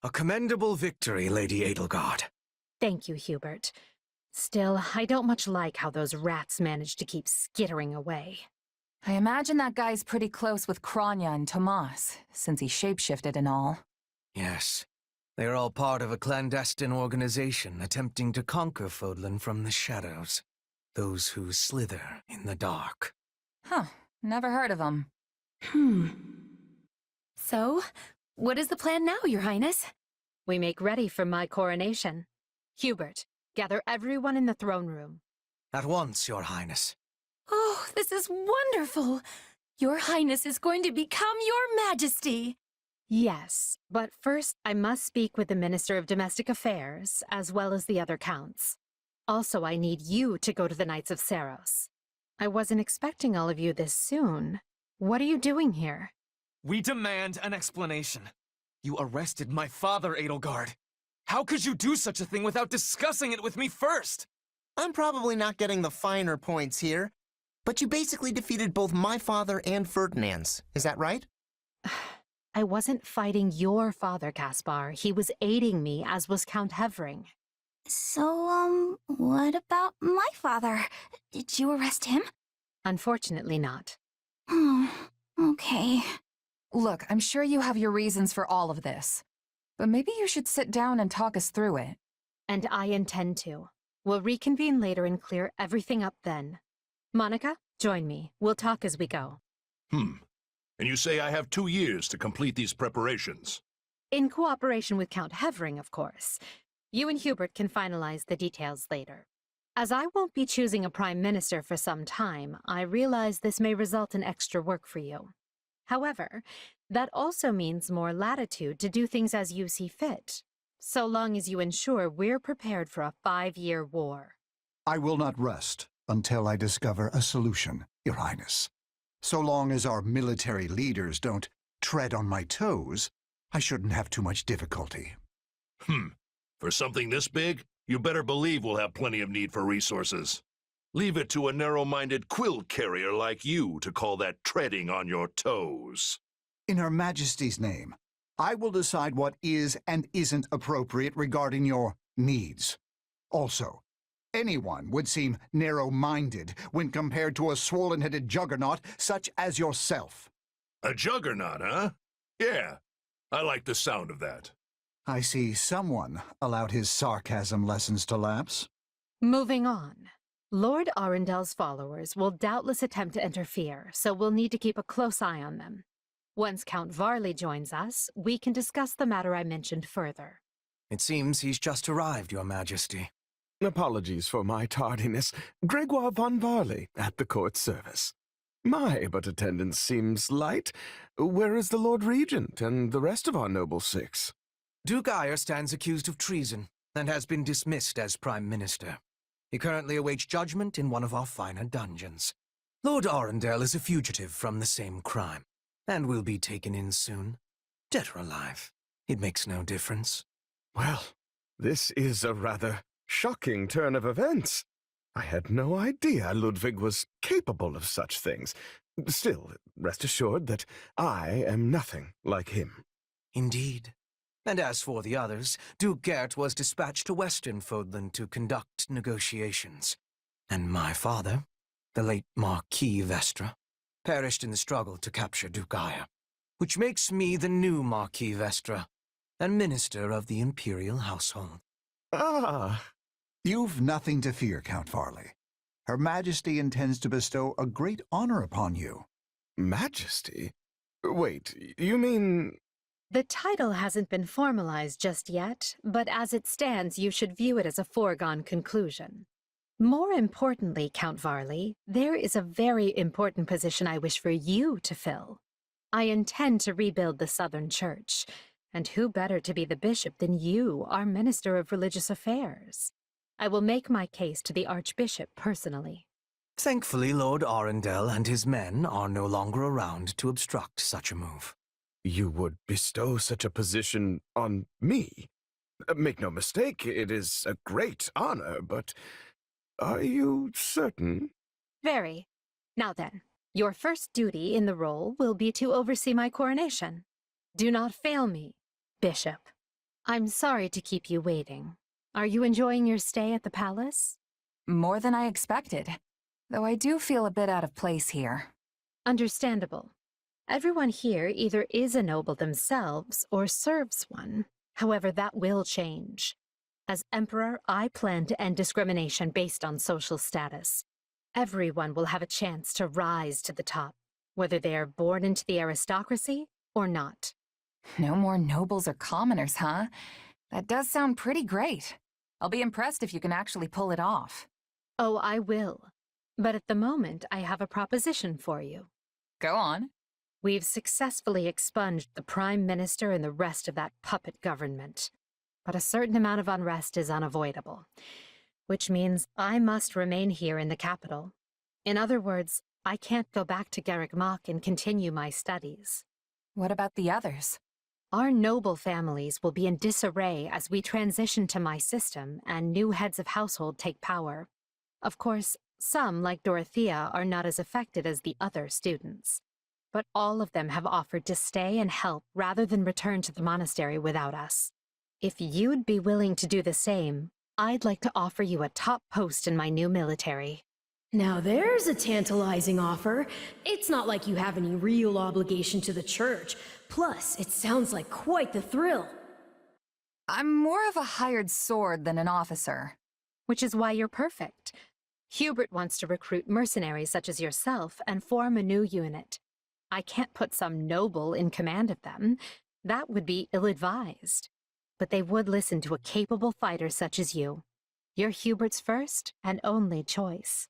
A commendable victory, Lady Edelgard. Thank you, Hubert. Still, I don't much like how those rats managed to keep skittering away. I imagine that guy's pretty close with Kranya and Tomas, since he shapeshifted and all. Yes. They are all part of a clandestine organization attempting to conquer Fodlan from the shadows. Those who slither in the dark. Huh. Never heard of him. So, what is the plan now, Your Highness? We make ready for my coronation. Hubert, gather everyone in the throne room. At once, Your Highness. Oh, this is wonderful! Your Highness is going to become Your Majesty! Yes, but first I must speak with the Minister of Domestic Affairs, as well as the other counts. Also, I need you to go to the Knights of Saros. I wasn't expecting all of you this soon. What are you doing here? We demand an explanation. You arrested my father, Edelgard. How could you do such a thing without discussing it with me first? I'm probably not getting the finer points here, but you basically defeated both my father and Ferdinand's. Is that right? I wasn't fighting your father, Caspar. He was aiding me, as was Count Hevering. So, what about my father? Did you arrest him? Unfortunately not. Okay. Look, I'm sure you have your reasons for all of this. But maybe you should sit down and talk us through it. And I intend to. We'll reconvene later and clear everything up then. Monica, join me. We'll talk as we go. And you say I have 2 years to complete these preparations? In cooperation with Count Hevering, of course. You and Hubert can finalize the details later. As I won't be choosing a prime minister for some time, I realize this may result in extra work for you. However, that also means more latitude to do things as you see fit, so long as you ensure we're prepared for a 5-year war. I will not rest until I discover a solution, Your Highness. So long as our military leaders don't tread on my toes, I shouldn't have too much difficulty. For something this big, you better believe we'll have plenty of need for resources. Leave it to a narrow-minded quill carrier like you to call that treading on your toes. In Her Majesty's name, I will decide what is and isn't appropriate regarding your needs. Also, anyone would seem narrow-minded when compared to a swollen-headed juggernaut such as yourself. A juggernaut, huh? Yeah, I like the sound of that. I see someone allowed his sarcasm lessons to lapse. Moving on. Lord Arundel's followers will doubtless attempt to interfere, so we'll need to keep a close eye on them. Once Count Varley joins us, we can discuss the matter I mentioned further. It seems he's just arrived, Your Majesty. Apologies for my tardiness. Gregoire von Varley at the court service. My, but attendance seems light. Where is the Lord Regent and the rest of our noble six? Duke Eyre stands accused of treason and has been dismissed as Prime Minister. He currently awaits judgment in one of our finer dungeons. Lord Arundel is a fugitive from the same crime, and will be taken in soon. Dead or alive, it makes no difference. Well, this is a rather shocking turn of events. I had no idea Ludwig was capable of such things. Still, rest assured that I am nothing like him. Indeed. And as for the others, Duke Gert was dispatched to Western Fodland to conduct negotiations. And my father, the late Marquis Vestra, perished in the struggle to capture Duke Eyre, which makes me the new Marquis Vestra, and Minister of the Imperial Household. Ah! You've nothing to fear, Count Varley. Her Majesty intends to bestow a great honor upon you. Majesty? Wait, you mean... The title hasn't been formalized just yet, but as it stands, you should view it as a foregone conclusion. More importantly, Count Varley, there is a very important position I wish for you to fill. I intend to rebuild the Southern Church, and who better to be the bishop than you, our Minister of Religious Affairs? I will make my case to the Archbishop personally. Thankfully, Lord Arundel and his men are no longer around to obstruct such a move. You would bestow such a position on me? Make no mistake, it is a great honor, but are you certain? Very. Now then, your first duty in the role will be to oversee my coronation. Do not fail me, Bishop. I'm sorry to keep you waiting. Are you enjoying your stay at the palace? More than I expected, though I do feel a bit out of place here. Understandable. Everyone here either is a noble themselves or serves one. However, that will change. As Emperor, I plan to end discrimination based on social status. Everyone will have a chance to rise to the top, whether they are born into the aristocracy or not. No more nobles or commoners, huh? That does sound pretty great. I'll be impressed if you can actually pull it off. Oh, I will. But at the moment, I have a proposition for you. Go on. We've successfully expunged the Prime Minister and the rest of that puppet government. But a certain amount of unrest is unavoidable, which means I must remain here in the capital. In other words, I can't go back to Garreg Mach and continue my studies. What about the others? Our noble families will be in disarray as we transition to my system and new heads of household take power. Of course, some, like Dorothea, are not as affected as the other students. But all of them have offered to stay and help rather than return to the monastery without us. If you'd be willing to do the same, I'd like to offer you a top post in my new military. Now there's a tantalizing offer. It's not like you have any real obligation to the church. Plus, it sounds like quite the thrill. I'm more of a hired sword than an officer. Which is why you're perfect. Hubert wants to recruit mercenaries such as yourself and form a new unit. I can't put some noble in command of them. That would be ill-advised. But they would listen to a capable fighter such as you. You're Hubert's first and only choice.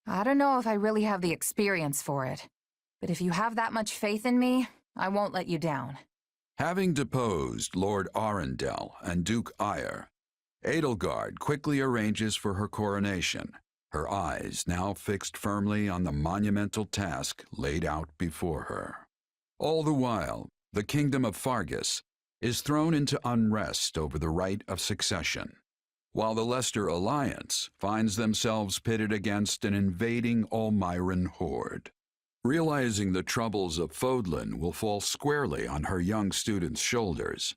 I don't know if I really have the experience for it. But if you have that much faith in me, I won't let you down. Having deposed Lord Arundel and Duke Eyre, Edelgard quickly arranges for her coronation, her eyes now fixed firmly on the monumental task laid out before her. All the while, the kingdom of Fargus is thrown into unrest over the right of succession, while the Leicester Alliance finds themselves pitted against an invading Almiran horde. Realizing the troubles of Fodlan will fall squarely on her young students' shoulders,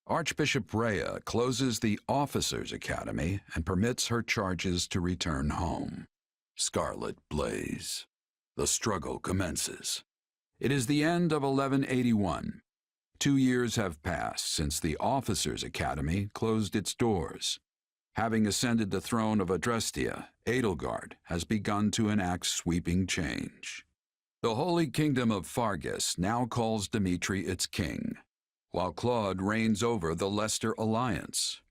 Archbishop Rhea closes the Officers' Academy and permits her charges to return home. Scarlet blaze. The struggle commences. It is the end of 1181. 2 years have passed since the Officers' Academy closed its doors. Having ascended the throne of Adrestia, Edelgard has begun to enact sweeping change. The Holy Kingdom of Fargus now calls Dimitri its king, while Claude reigns over the Leicester Alliance.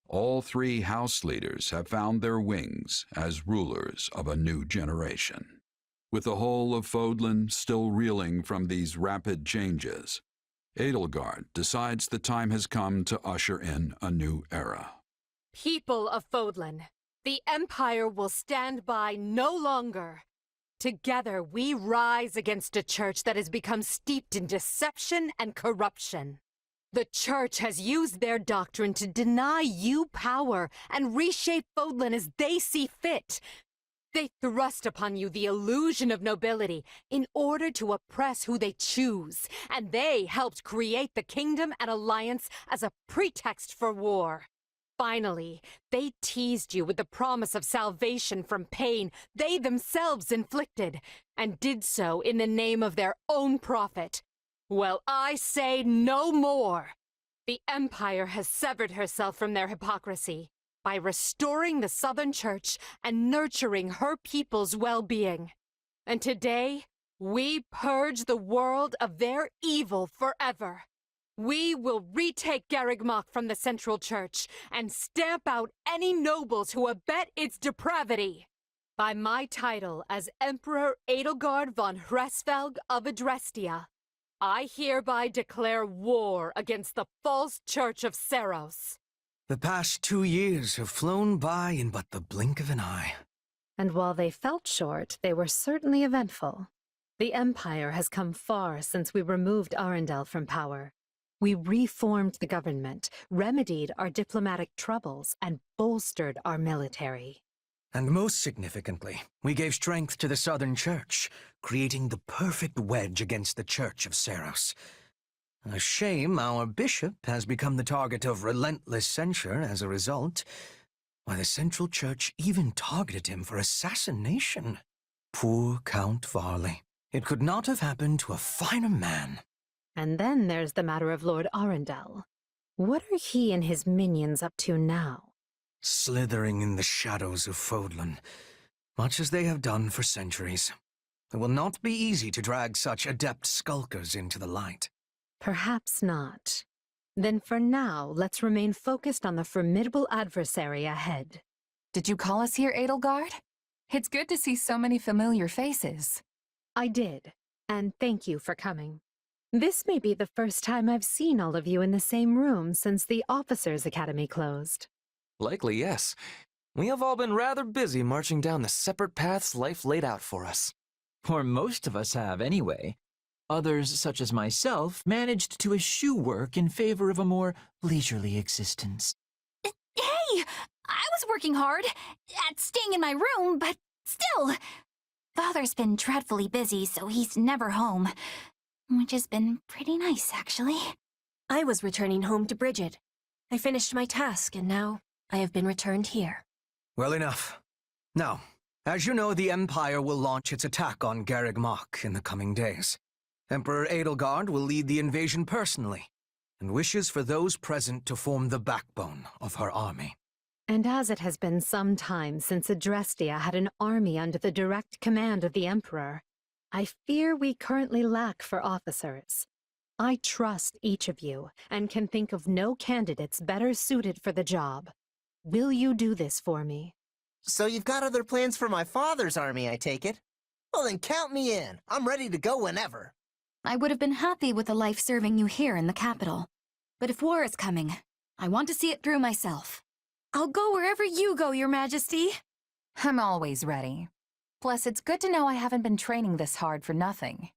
All three house leaders have found their wings as rulers of a new generation. With the whole of Fodlan still reeling from these rapid changes, Edelgard decides the time has come to usher in a new era. People of Fodlan, the Empire will stand by no longer. Together we rise against a church that has become steeped in deception and corruption. The church has used their doctrine to deny you power and reshape Fodlan as they see fit. They thrust upon you the illusion of nobility in order to oppress who they choose, and they helped create the kingdom and alliance as a pretext for war. Finally, they teased you with the promise of salvation from pain they themselves inflicted, and did so in the name of their own profit. Well, I say no more. The Empire has severed herself from their hypocrisy by restoring the Southern Church and nurturing her people's well-being. And today, we purge the world of their evil forever. We will retake Garreg Mach from the Central Church and stamp out any nobles who abet its depravity. By my title as Emperor Edelgard von Hresvelg of Adrestia, I hereby declare war against the false Church of Seros. The past 2 years have flown by in but the blink of an eye. And while they felt short, they were certainly eventful. The Empire has come far since we removed Arundel from power. We reformed the government, remedied our diplomatic troubles, and bolstered our military. And most significantly, we gave strength to the Southern Church, creating the perfect wedge against the Church of Seros. A shame our bishop has become the target of relentless censure as a result. Why, the Central Church even targeted him for assassination. Poor Count Varley. It could not have happened to a finer man. And then there's the matter of Lord Arundel. What are he and his minions up to now? Slithering in the shadows of Fodlan, much as they have done for centuries. It will not be easy to drag such adept skulkers into the light. Perhaps not. Then for now, let's remain focused on the formidable adversary ahead. Did you call us here, Edelgard? It's good to see so many familiar faces. I did, and thank you for coming. This may be the first time I've seen all of you in the same room since the Officers' Academy closed. Likely, yes. We have all been rather busy marching down the separate paths life laid out for us. Or most of us have, anyway. Others, such as myself, managed to eschew work in favor of a more leisurely existence. Hey! I was working hard at staying in my room, but still. Father's been dreadfully busy, so he's never home. Which has been pretty nice, actually. I was returning home to Bridget. I finished my task, and now I have been returned here. Well enough. Now, as you know, the Empire will launch its attack on Garreg Mach in the coming days. Emperor Edelgard will lead the invasion personally, and wishes for those present to form the backbone of her army. And as it has been some time since Adrestia had an army under the direct command of the Emperor, I fear we currently lack for officers. I trust each of you, and can think of no candidates better suited for the job. Will you do this for me? So you've got other plans for my father's army, I take it? Well, then count me in. I'm ready to go whenever. I would have been happy with a life serving you here in the capital. But if war is coming, I want to see it through myself. I'll go wherever you go, Your Majesty. I'm always ready. Plus, it's good to know I haven't been training this hard for nothing.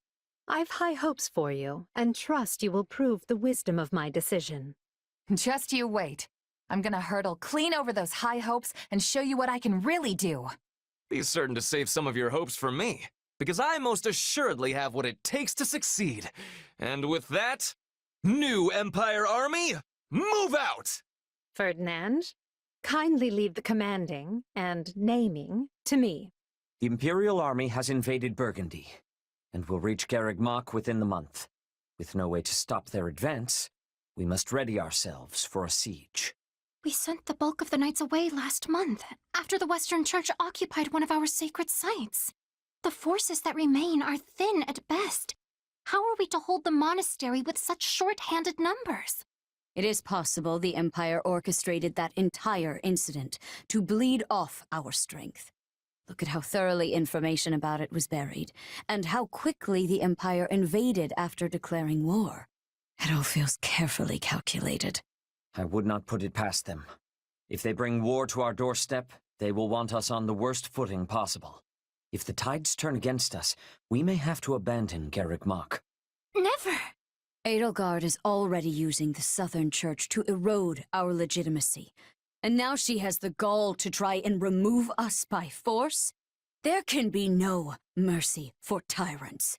I've high hopes for you, and trust you will prove the wisdom of my decision. Just you wait. I'm gonna hurtle clean over those high hopes and show you what I can really do. Be certain to save some of your hopes for me, because I most assuredly have what it takes to succeed. And with that, new Empire Army, move out! Ferdinand, kindly leave the commanding and naming to me. The Imperial Army has invaded Burgundy, and will reach Garreg Mach within the month. With no way to stop their advance, we must ready ourselves for a siege. We sent the bulk of the knights away last month, after the Western Church occupied one of our sacred sites. The forces that remain are thin at best. How are we to hold the monastery with such short-handed numbers? It is possible the Empire orchestrated that entire incident to bleed off our strength. Look at how thoroughly information about it was buried, and how quickly the Empire invaded after declaring war. It all feels carefully calculated. I would not put it past them. If they bring war to our doorstep, they will want us on the worst footing possible. If the tides turn against us, we may have to abandon Garreg Mach. Never! Edelgard is already using the Southern Church to erode our legitimacy. And now she has the gall to try and remove us by force? There can be no mercy for tyrants.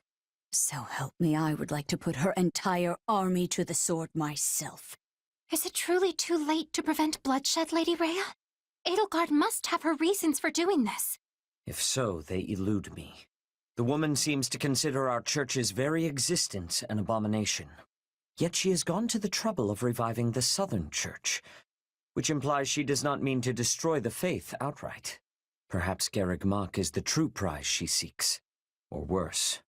So help me, I would like to put her entire army to the sword myself. Is it truly too late to prevent bloodshed, Lady Rhea? Edelgard must have her reasons for doing this. If so, they elude me. The woman seems to consider our church's very existence an abomination. Yet she has gone to the trouble of reviving the Southern Church, which implies she does not mean to destroy the faith outright. Perhaps Garreg Mach is the true prize she seeks. Or worse,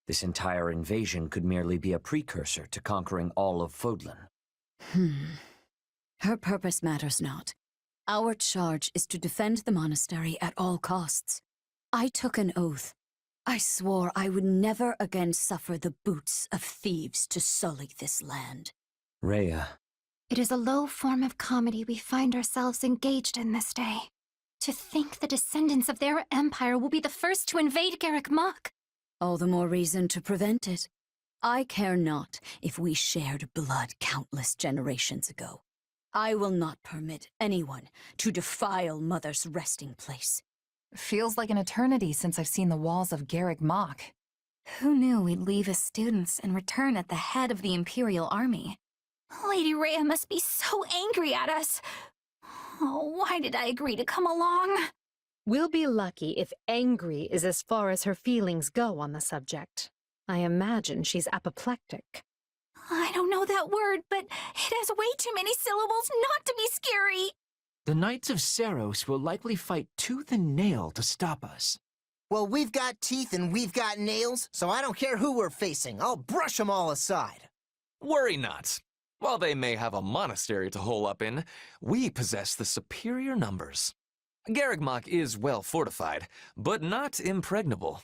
this entire invasion could merely be a precursor to conquering all of Fodlan. Her purpose matters not. Our charge is to defend the monastery at all costs. I took an oath. I swore I would never again suffer the boots of thieves to sully this land. Rhea. It is a low form of comedy we find ourselves engaged in this day. To think the descendants of their empire will be the first to invade Garreg Mach. All the more reason to prevent it. I care not if we shared blood countless generations ago. I will not permit anyone to defile Mother's resting place. Feels like an eternity since I've seen the walls of Garreg Mach. Who knew we'd leave as students and return at the head of the Imperial Army? Lady Rhea must be so angry at us. Oh, why did I agree to come along? We'll be lucky if angry is as far as her feelings go on the subject. I imagine she's apoplectic. I don't know that word, but it has way too many syllables not to be scary. The Knights of Saros will likely fight tooth and nail to stop us. Well, we've got teeth and we've got nails, so I don't care who we're facing. I'll brush them all aside. Worry not. While they may have a monastery to hole up in, we possess the superior numbers. Garrigmach is well fortified, but not impregnable.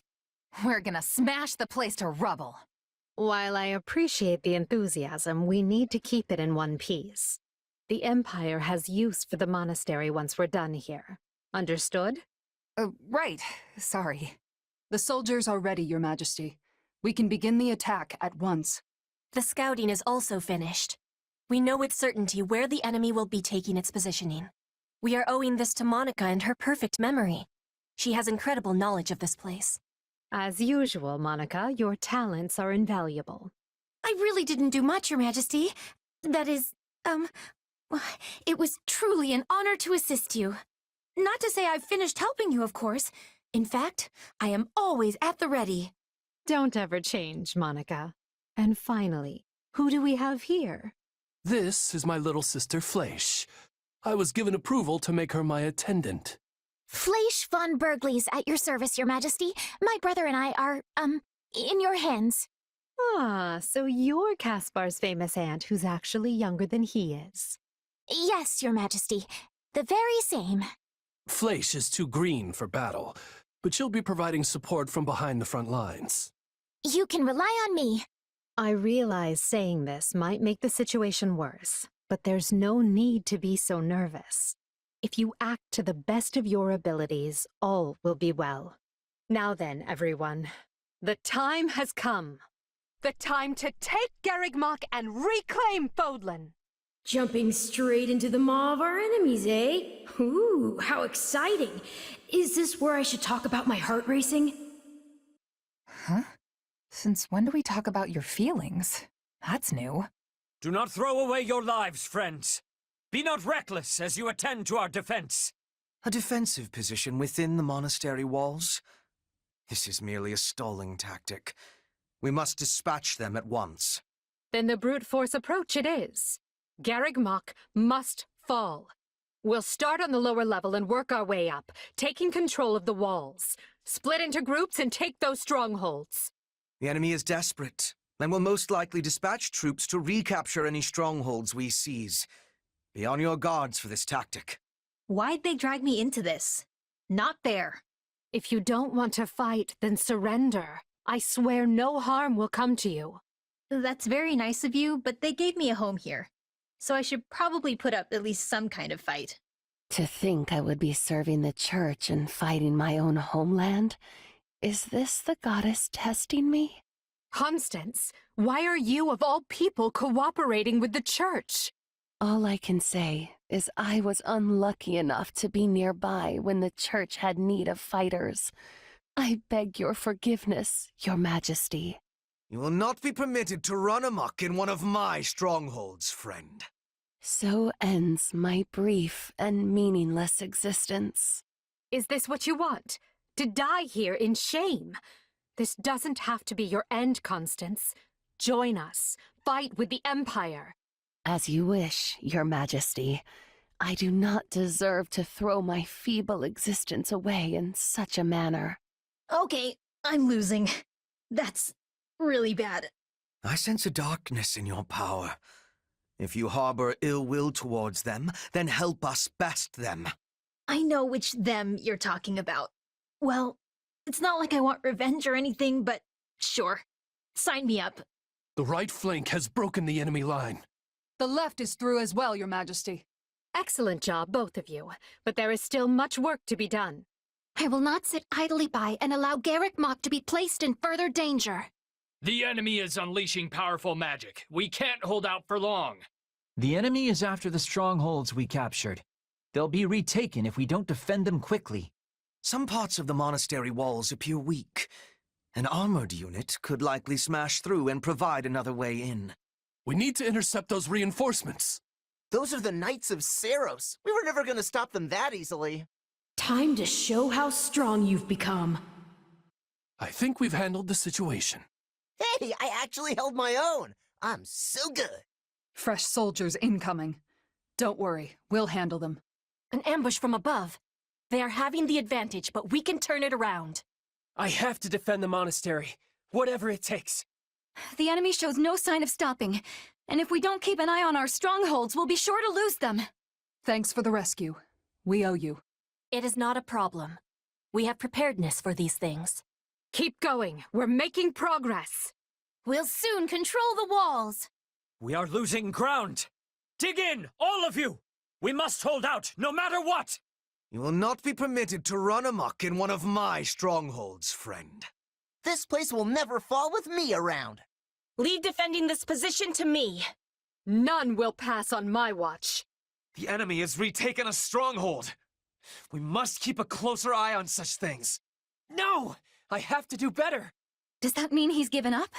We're gonna smash the place to rubble. While I appreciate the enthusiasm, we need to keep it in one piece. The Empire has use for the monastery once we're done here. Understood? Right. Sorry. The soldiers are ready, Your Majesty. We can begin the attack at once. The scouting is also finished. We know with certainty where the enemy will be taking its positioning. We are owing this to Monica and her perfect memory. She has incredible knowledge of this place. As usual, Monica, your talents are invaluable. I really didn't do much, Your Majesty. That is, it was truly an honor to assist you. Not to say I've finished helping you, of course. In fact, I am always at the ready. Don't ever change, Monica. And finally, who do we have here? This is my little sister Fleisch. I was given approval to make her my attendant. Fleisch von Bergley's at your service, Your Majesty. My brother and I are, in your hands. Ah, so you're Caspar's famous aunt who's actually younger than he is. Yes, Your Majesty. The very same. Fleisch is too green for battle, but she'll be providing support from behind the front lines. You can rely on me. I realize saying this might make the situation worse, but there's no need to be so nervous. If you act to the best of your abilities, all will be well. Now then, everyone, the time has come. The time to take Garrigmach and reclaim Fodlan. Jumping straight into the maw of our enemies, eh? Ooh, how exciting. Is this where I should talk about my heart racing? Huh? Since when do we talk about your feelings? That's new. Do not throw away your lives, friends. Be not reckless as you attend to our defense. A defensive position within the monastery walls? This is merely a stalling tactic. We must dispatch them at once. Then the brute force approach it is. Garrigmach must fall. We'll start on the lower level and work our way up, taking control of the walls. Split into groups and take those strongholds. The enemy is desperate, and will most likely dispatch troops to recapture any strongholds we seize. Be on your guards for this tactic. Why'd they drag me into this? Not fair. If you don't want to fight, then surrender. I swear no harm will come to you. That's very nice of you, but they gave me a home here. So I should probably put up at least some kind of fight. To think I would be serving the church and fighting my own homeland? Is this the goddess testing me? Constance, why are you, of all people, cooperating with the church? All I can say is I was unlucky enough to be nearby when the church had need of fighters. I beg your forgiveness, Your Majesty. You will not be permitted to run amok in one of my strongholds, friend. So ends my brief and meaningless existence. Is this what you want? To die here in shame? This doesn't have to be your end, Constance. Join us. Fight with the Empire. As you wish, Your Majesty. I do not deserve to throw my feeble existence away in such a manner. Okay, I'm losing. That's really bad. I sense a darkness in your power. If you harbor ill will towards them, then help us best them. I know which them you're talking about. Well, it's not like I want revenge or anything, but sure. Sign me up. The right flank has broken the enemy line. The left is through as well, Your Majesty. Excellent job, both of you. But there is still much work to be done. I will not sit idly by and allow Garrigmach to be placed in further danger. The enemy is unleashing powerful magic. We can't hold out for long. The enemy is after the strongholds we captured. They'll be retaken if we don't defend them quickly. Some parts of the monastery walls appear weak. An armored unit could likely smash through and provide another way in. We need to intercept those reinforcements. Those are the Knights of Saros. We were never gonna stop them that easily. Time to show how strong you've become. I think we've handled the situation. Hey, I actually held my own. I'm so good. Fresh soldiers incoming. Don't worry, we'll handle them. An ambush from above. They are having the advantage, but we can turn it around. I have to defend the monastery, whatever it takes. The enemy shows no sign of stopping, and if we don't keep an eye on our strongholds, we'll be sure to lose them. Thanks for the rescue. We owe you. It is not a problem. We have preparedness for these things. Keep going. We're making progress. We'll soon control the walls. We are losing ground. Dig in, all of you! We must hold out, no matter what! You will not be permitted to run amok in one of my strongholds, friend. This place will never fall with me around. Leave defending this position to me. None will pass on my watch. The enemy has retaken a stronghold. We must keep a closer eye on such things. No! I have to do better. Does that mean he's given up?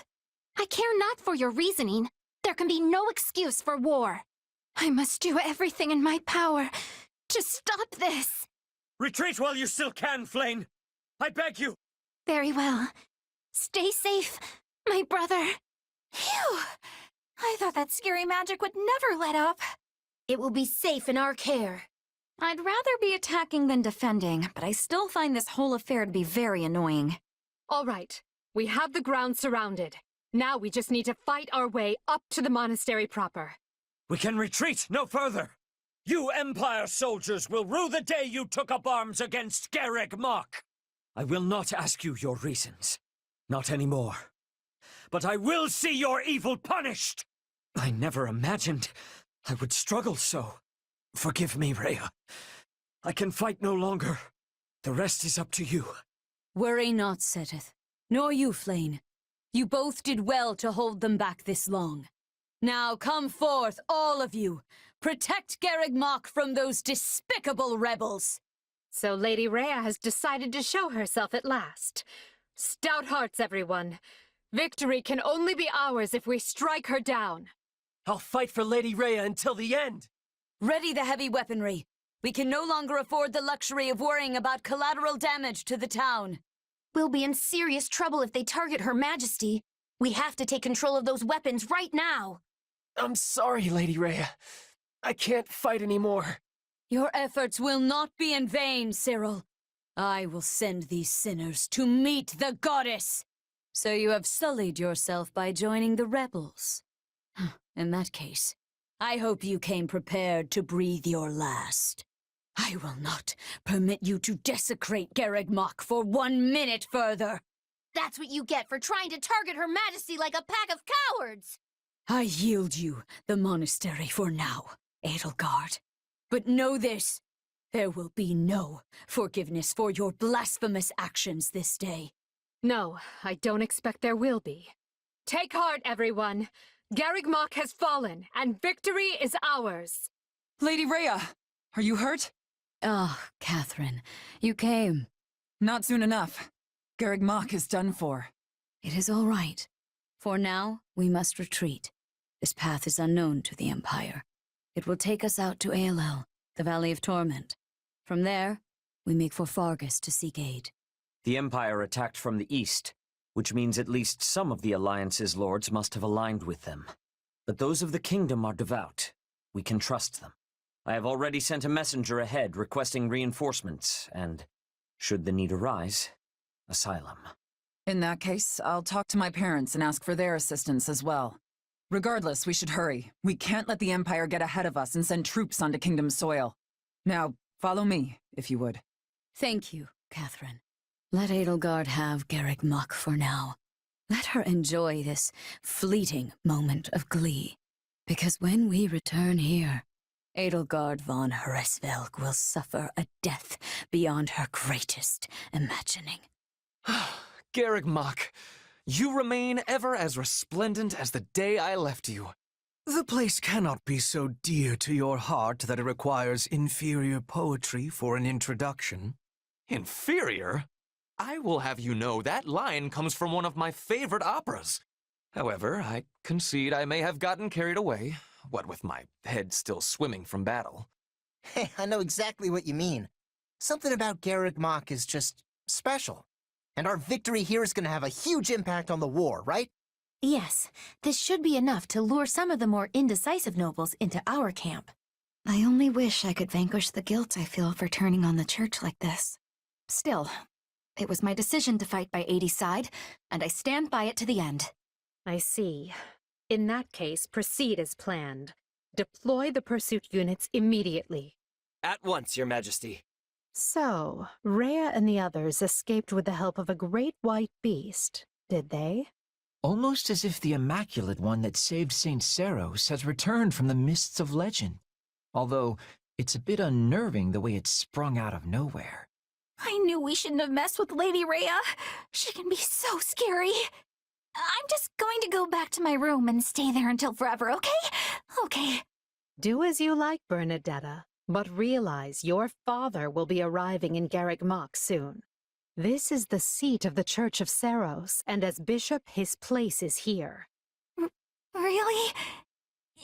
I care not for your reasoning. There can be no excuse for war. I must do everything in my power to stop this. Retreat while you still can, Flame. I beg you. Very well. Stay safe, my brother. Phew! I thought that scary magic would never let up. It will be safe in our care. I'd rather be attacking than defending, but I still find this whole affair to be very annoying. All right. We have the ground surrounded. Now we just need to fight our way up to the monastery proper. We can retreat no further. You Empire soldiers will rue the day you took up arms against Garreg Mach. I will not ask you your reasons. Not anymore. But I will see your evil punished! I never imagined I would struggle so. Forgive me, Rhea. I can fight no longer. The rest is up to you. Worry not, Seteth. Nor you, Flane. You both did well to hold them back this long. Now come forth, all of you. Protect Garreg Mach from those despicable rebels. So Lady Rhea has decided to show herself at last. Stout hearts, everyone. Victory can only be ours if we strike her down. I'll fight for Lady Rhea until the end. Ready the heavy weaponry. We can no longer afford the luxury of worrying about collateral damage to the town. We'll be in serious trouble if they target Her Majesty. We have to take control of those weapons right now. I'm sorry, Lady Rhea. I can't fight anymore. Your efforts will not be in vain, Cyril. I will send these sinners to meet the goddess. So you have sullied yourself by joining the rebels. In that case, I hope you came prepared to breathe your last. I will not permit you to desecrate Garreg Mach for 1 minute further. That's what you get for trying to target Her Majesty like a pack of cowards! I yield you the monastery for now, Edelgard. But know this, there will be no forgiveness for your blasphemous actions this day. No, I don't expect there will be. Take heart, everyone. Garreg Mach has fallen, and victory is ours. Lady Rhea, are you hurt? Ah, Catherine, you came. Not soon enough. Garreg Mach is done for. It is all right. For now, we must retreat. This path is unknown to the Empire. It will take us out to Aelel, the Valley of Torment. From there, we make for Fargus to seek aid. The Empire attacked from the east, which means at least some of the Alliance's lords must have aligned with them. But those of the Kingdom are devout. We can trust them. I have already sent a messenger ahead requesting reinforcements, and, should the need arise, asylum. In that case, I'll talk to my parents and ask for their assistance as well. Regardless, we should hurry. We can't let the Empire get ahead of us and send troops onto Kingdom soil. Now, follow me, if you would. Thank you, Catherine. Let Edelgard have Garreg Mach for now. Let her enjoy this fleeting moment of glee. Because when we return here, Edelgard von Hresvelg will suffer a death beyond her greatest imagining. Garreg Mach, you remain ever as resplendent as the day I left you. The place cannot be so dear to your heart that it requires inferior poetry for an introduction. Inferior? I will have you know that line comes from one of my favorite operas. However, I concede I may have gotten carried away, what with my head still swimming from battle. Hey, I know exactly what you mean. Something about Garreg Mach is just special. And our victory here is going to have a huge impact on the war, right? Yes, this should be enough to lure some of the more indecisive nobles into our camp. I only wish I could vanquish the guilt I feel for turning on the church like this. Still, it was my decision to fight by 80's side, and I stand by it to the end. I see. In that case, proceed as planned. Deploy the pursuit units immediately. At once, Your Majesty. So, Rhea and the others escaped with the help of a great white beast, did they? Almost as if the Immaculate One that saved St. Seros has returned from the mists of legend. Although, it's a bit unnerving the way it sprung out of nowhere. I knew we shouldn't have messed with Lady Rhea. She can be so scary. I'm just going to go back to my room and stay there until forever, okay? Okay. Do as you like, Bernadetta, but realize your father will be arriving in Garreg Mach soon. This is the seat of the Church of Seros, and as bishop, his place is here. Really?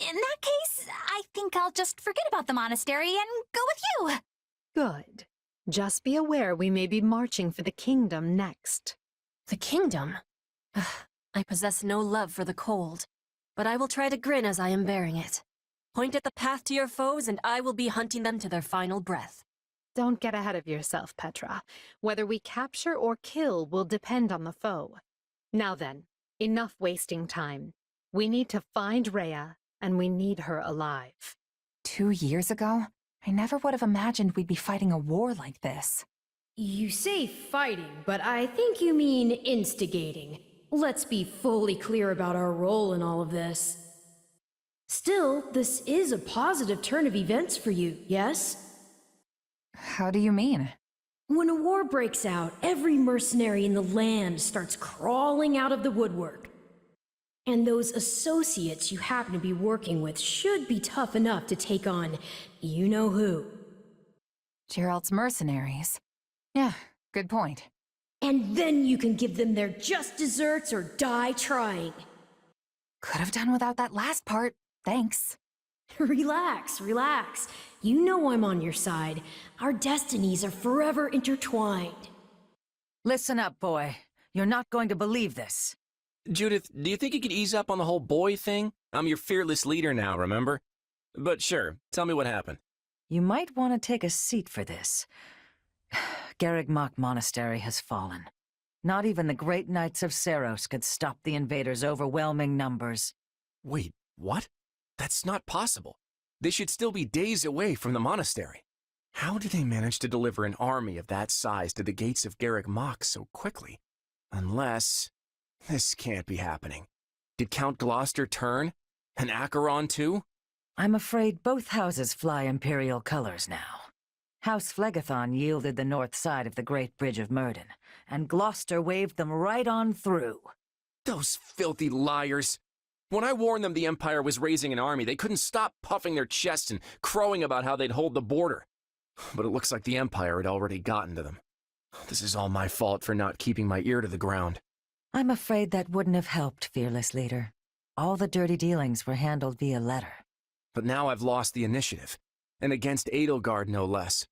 In that case, I think I'll just forget about the monastery and go with you. Good. Just be aware we may be marching for the kingdom next. The kingdom? I possess no love for the cold, but I will try to grin as I am bearing it. Point at the path to your foes, and I will be hunting them to their final breath. Don't get ahead of yourself, Petra. Whether we capture or kill will depend on the foe. Now then, enough wasting time. We need to find Rhea, and we need her alive. 2 years ago, I never would have imagined we'd be fighting a war like this. You say fighting, but I think you mean instigating. Let's be fully clear about our role in all of this. Still, this is a positive turn of events for you, yes? How do you mean? When a war breaks out, every mercenary in the land starts crawling out of the woodwork. And those associates you happen to be working with should be tough enough to take on you-know-who. Gerald's mercenaries. Yeah, good point. And then you can give them their just desserts or die trying. Could have done without that last part. Thanks. Relax, relax. You know I'm on your side. Our destinies are forever intertwined. Listen up, boy. You're not going to believe this. Judith, do you think you could ease up on the whole boy thing? I'm your fearless leader now, remember? But sure, tell me what happened. You might want to take a seat for this. Garreg Mach Monastery has fallen. Not even the great knights of Seros could stop the invaders' overwhelming numbers. Wait, what? That's not possible. They should still be days away from the monastery. How did they manage to deliver an army of that size to the gates of Garreg Mach so quickly? Unless... this can't be happening. Did Count Gloucester turn? And Acheron too? I'm afraid both houses fly Imperial colors now. House Phlegethon yielded the north side of the Great Bridge of Myrden, and Gloucester waved them right on through. Those filthy liars! When I warned them the Empire was raising an army, they couldn't stop puffing their chests and crowing about how they'd hold the border. But it looks like the Empire had already gotten to them. This is all my fault for not keeping my ear to the ground. I'm afraid that wouldn't have helped, fearless leader. All the dirty dealings were handled via letter. But now I've lost the initiative, and against Edelgard no less.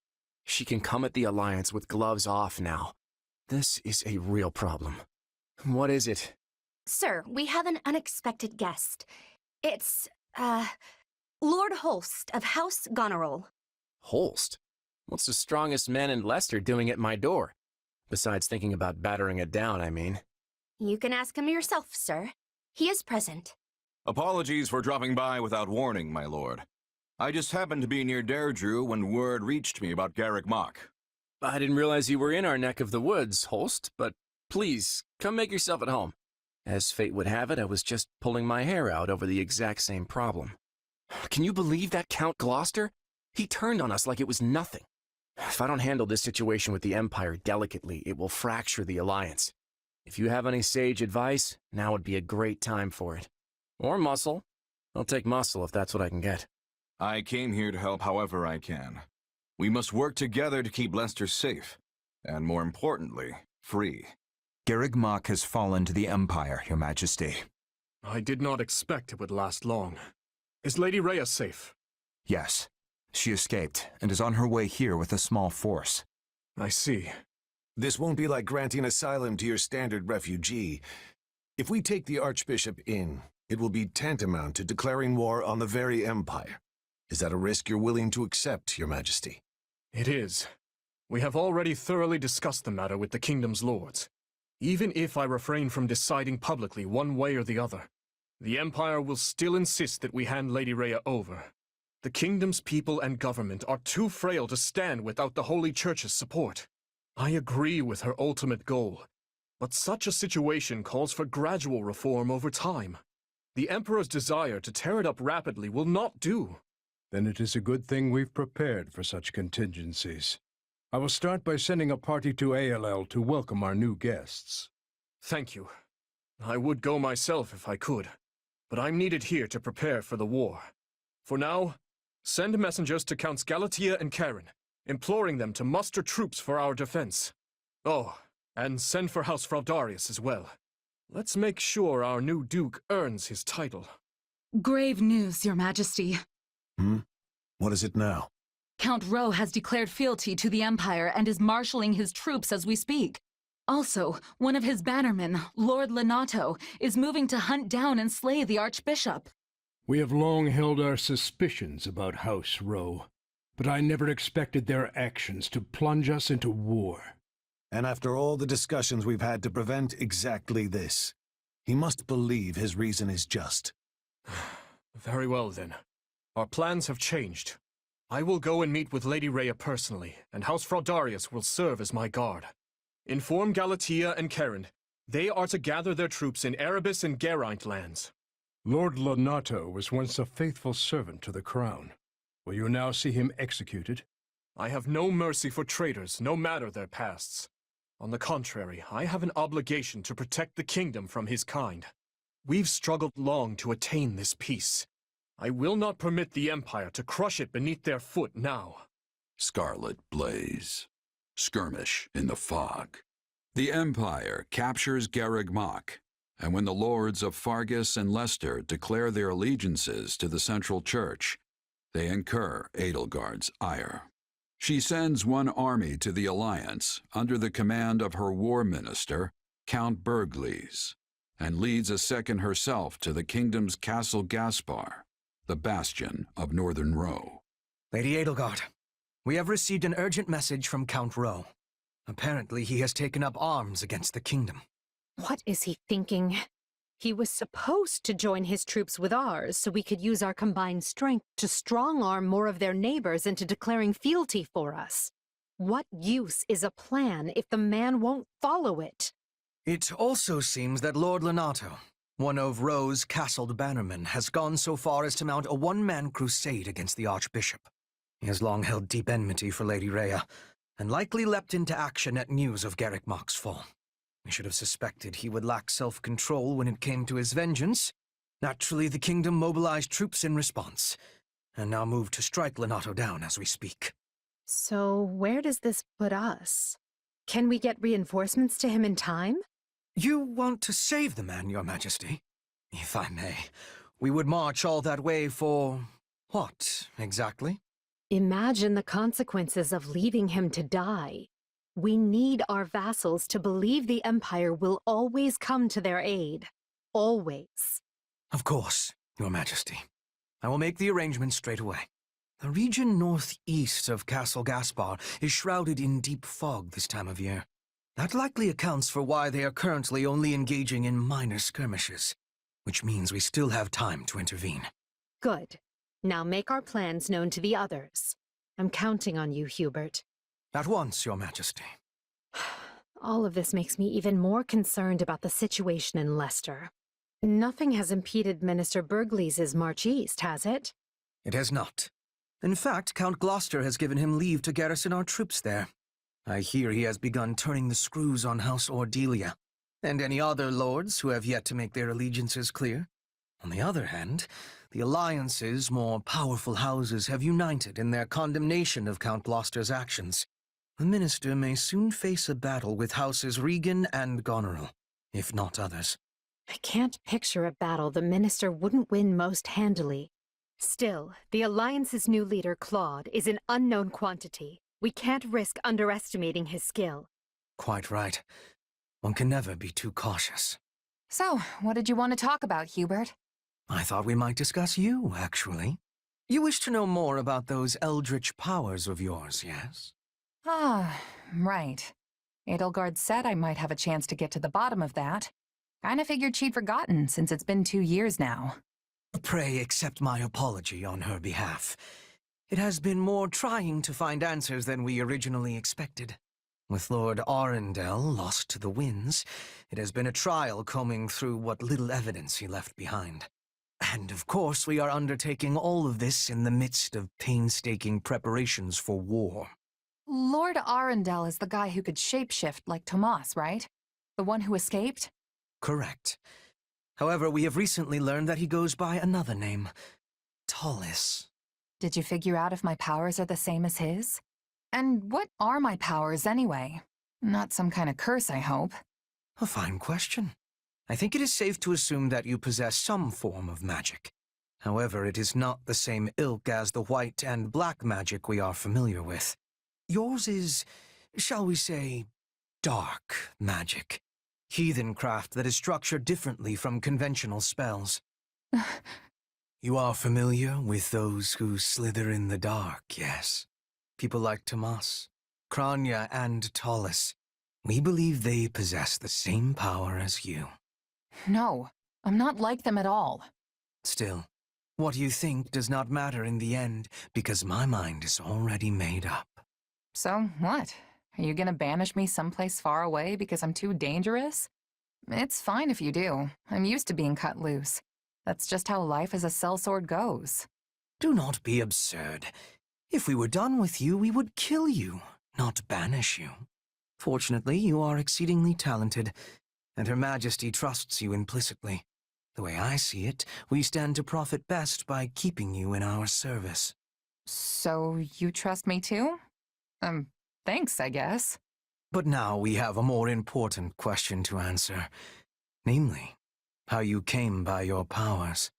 She can come at the Alliance with gloves off now. This is a real problem. What is it? Sir, we have an unexpected guest. It's, Lord Holst of House Goneril. Holst? What's the strongest man in Leicester doing at my door? Besides thinking about battering it down, I mean. You can ask him yourself, sir. He is present. Apologies for dropping by without warning, my lord. I just happened to be near Deirdre when word reached me about Garreg Mach. I didn't realize you were in our neck of the woods, Holst, but please, come make yourself at home. As fate would have it, I was just pulling my hair out over the exact same problem. Can you believe that Count Gloucester? He turned on us like it was nothing. If I don't handle this situation with the Empire delicately, it will fracture the Alliance. If you have any sage advice, now would be a great time for it. Or muscle. I'll take muscle if that's what I can get. I came here to help however I can. We must work together to keep Leicester safe. And more importantly, free. Garreg Mach has fallen to the Empire, Your Majesty. I did not expect it would last long. Is Lady Rhea safe? Yes. She escaped and is on her way here with a small force. I see. This won't be like granting asylum to your standard refugee. If we take the Archbishop in, it will be tantamount to declaring war on the very Empire. Is that a risk you're willing to accept, Your Majesty? It is. We have already thoroughly discussed the matter with the Kingdom's lords. Even if I refrain from deciding publicly one way or the other, the Empire will still insist that we hand Lady Rhea over. The Kingdom's people and government are too frail to stand without the Holy Church's support. I agree with her ultimate goal, but such a situation calls for gradual reform over time. The Emperor's desire to tear it up rapidly will not do. Then it is a good thing we've prepared for such contingencies. I will start by sending a party to ALL to welcome our new guests. Thank you. I would go myself if I could, but I'm needed here to prepare for the war. For now, send messengers to Counts Galatea and Karen, imploring them to muster troops for our defense. Oh, and send for House Fraldarius as well. Let's make sure our new Duke earns his title. Grave news, Your Majesty. What is it now? Count Rowe has declared fealty to the Empire and is marshalling his troops as we speak. Also, one of his bannermen, Lord Lenato, is moving to hunt down and slay the Archbishop. We have long held our suspicions about House Rowe, but I never expected their actions to plunge us into war. And after all the discussions we've had to prevent exactly this, he must believe his reason is just. Very well, then. Our plans have changed. I will go and meet with Lady Rhea personally, and House Fraldarius will serve as my guard. Inform Galatea and Karen. They are to gather their troops in Erebus and Geraint lands. Lord Lenato was once a faithful servant to the crown. Will you now see him executed? I have no mercy for traitors, no matter their pasts. On the contrary, I have an obligation to protect the kingdom from his kind. We've struggled long to attain this peace. I will not permit the Empire to crush it beneath their foot now. Scarlet blaze. Skirmish in the fog. The Empire captures Garreg Mach, and when the lords of Fargus and Leicester declare their allegiances to the Central Church, they incur Edelgard's ire. She sends one army to the Alliance under the command of her war minister, Count Bergles, and leads a second herself to the kingdom's Castle Gaspar, the bastion of Northern Row. Lady Edelgard, we have received an urgent message from Count Rowe. Apparently he has taken up arms against the kingdom. What is he thinking? He was supposed to join his troops with ours so we could use our combined strength to strong-arm more of their neighbors into declaring fealty for us. What use is a plan if the man won't follow it? It also seems that Lord Lenato, one of Rowe's castled bannermen, has gone so far as to mount a one-man crusade against the Archbishop. He has long held deep enmity for Lady Rhea, and likely leapt into action at news of Garreg Mach's fall. We should have suspected he would lack self-control when it came to his vengeance. Naturally, the kingdom mobilized troops in response, and now moved to strike Lenato down as we speak. So where does this put us? Can we get reinforcements to him in time? You want to save the man, Your Majesty? If I may, we would march all that way for what, exactly? Imagine the consequences of leaving him to die. We need our vassals to believe the Empire will always come to their aid. Always. Of course, Your Majesty. I will make the arrangements straight away. The region northeast of Castle Gaspar is shrouded in deep fog this time of year. That likely accounts for why they are currently only engaging in minor skirmishes, which means we still have time to intervene. Good. Now make our plans known to the others. I'm counting on you, Hubert. At once, Your Majesty. All of this makes me even more concerned about the situation in Leicester. Nothing has impeded Minister Bergles' march east, has it? It has not. In fact, Count Gloucester has given him leave to garrison our troops there. I hear he has begun turning the screws on House Ordelia, and any other lords who have yet to make their allegiances clear. On the other hand, the Alliance's more powerful houses have united in their condemnation of Count Gloucester's actions. The minister may soon face a battle with houses Regan and Goneril, if not others. I can't picture a battle the minister wouldn't win most handily. Still, the Alliance's new leader, Claude, is an unknown quantity. We can't risk underestimating his skill. Quite right. One can never be too cautious. So, what did you want to talk about, Hubert? I thought we might discuss you, actually. You wish to know more about those eldritch powers of yours, yes? Ah, right. Edelgard said I might have a chance to get to the bottom of that. Kinda figured she'd forgotten, since it's been 2 years now. Pray accept my apology on her behalf. It has been more trying to find answers than we originally expected. With Lord Arundel lost to the winds, it has been a trial combing through what little evidence he left behind. And of course, we are undertaking all of this in the midst of painstaking preparations for war. Lord Arundel is the guy who could shapeshift like Tomas, right? The one who escaped? Correct. However, we have recently learned that he goes by another name, Tallis. Did you figure out if my powers are the same as his? And what are my powers, anyway? Not some kind of curse, I hope. A fine question. I think it is safe to assume that you possess some form of magic. However, it is not the same ilk as the white and black magic we are familiar with. Yours is, shall we say, dark magic. Heathen craft that is structured differently from conventional spells. You are familiar with those who slither in the dark, yes? People like Tomas, Kranya, and Tallis. We believe they possess the same power as you. No, I'm not like them at all. Still, what you think does not matter in the end, because my mind is already made up. So, what? Are you gonna banish me someplace far away because I'm too dangerous? It's fine if you do. I'm used to being cut loose. That's just how life as a sellsword goes. Do not be absurd. If we were done with you, we would kill you, not banish you. Fortunately, you are exceedingly talented, and Her Majesty trusts you implicitly. The way I see it, we stand to profit best by keeping you in our service. So, you trust me too? Thanks, I guess. But now we have a more important question to answer. Namely, how you came by your powers.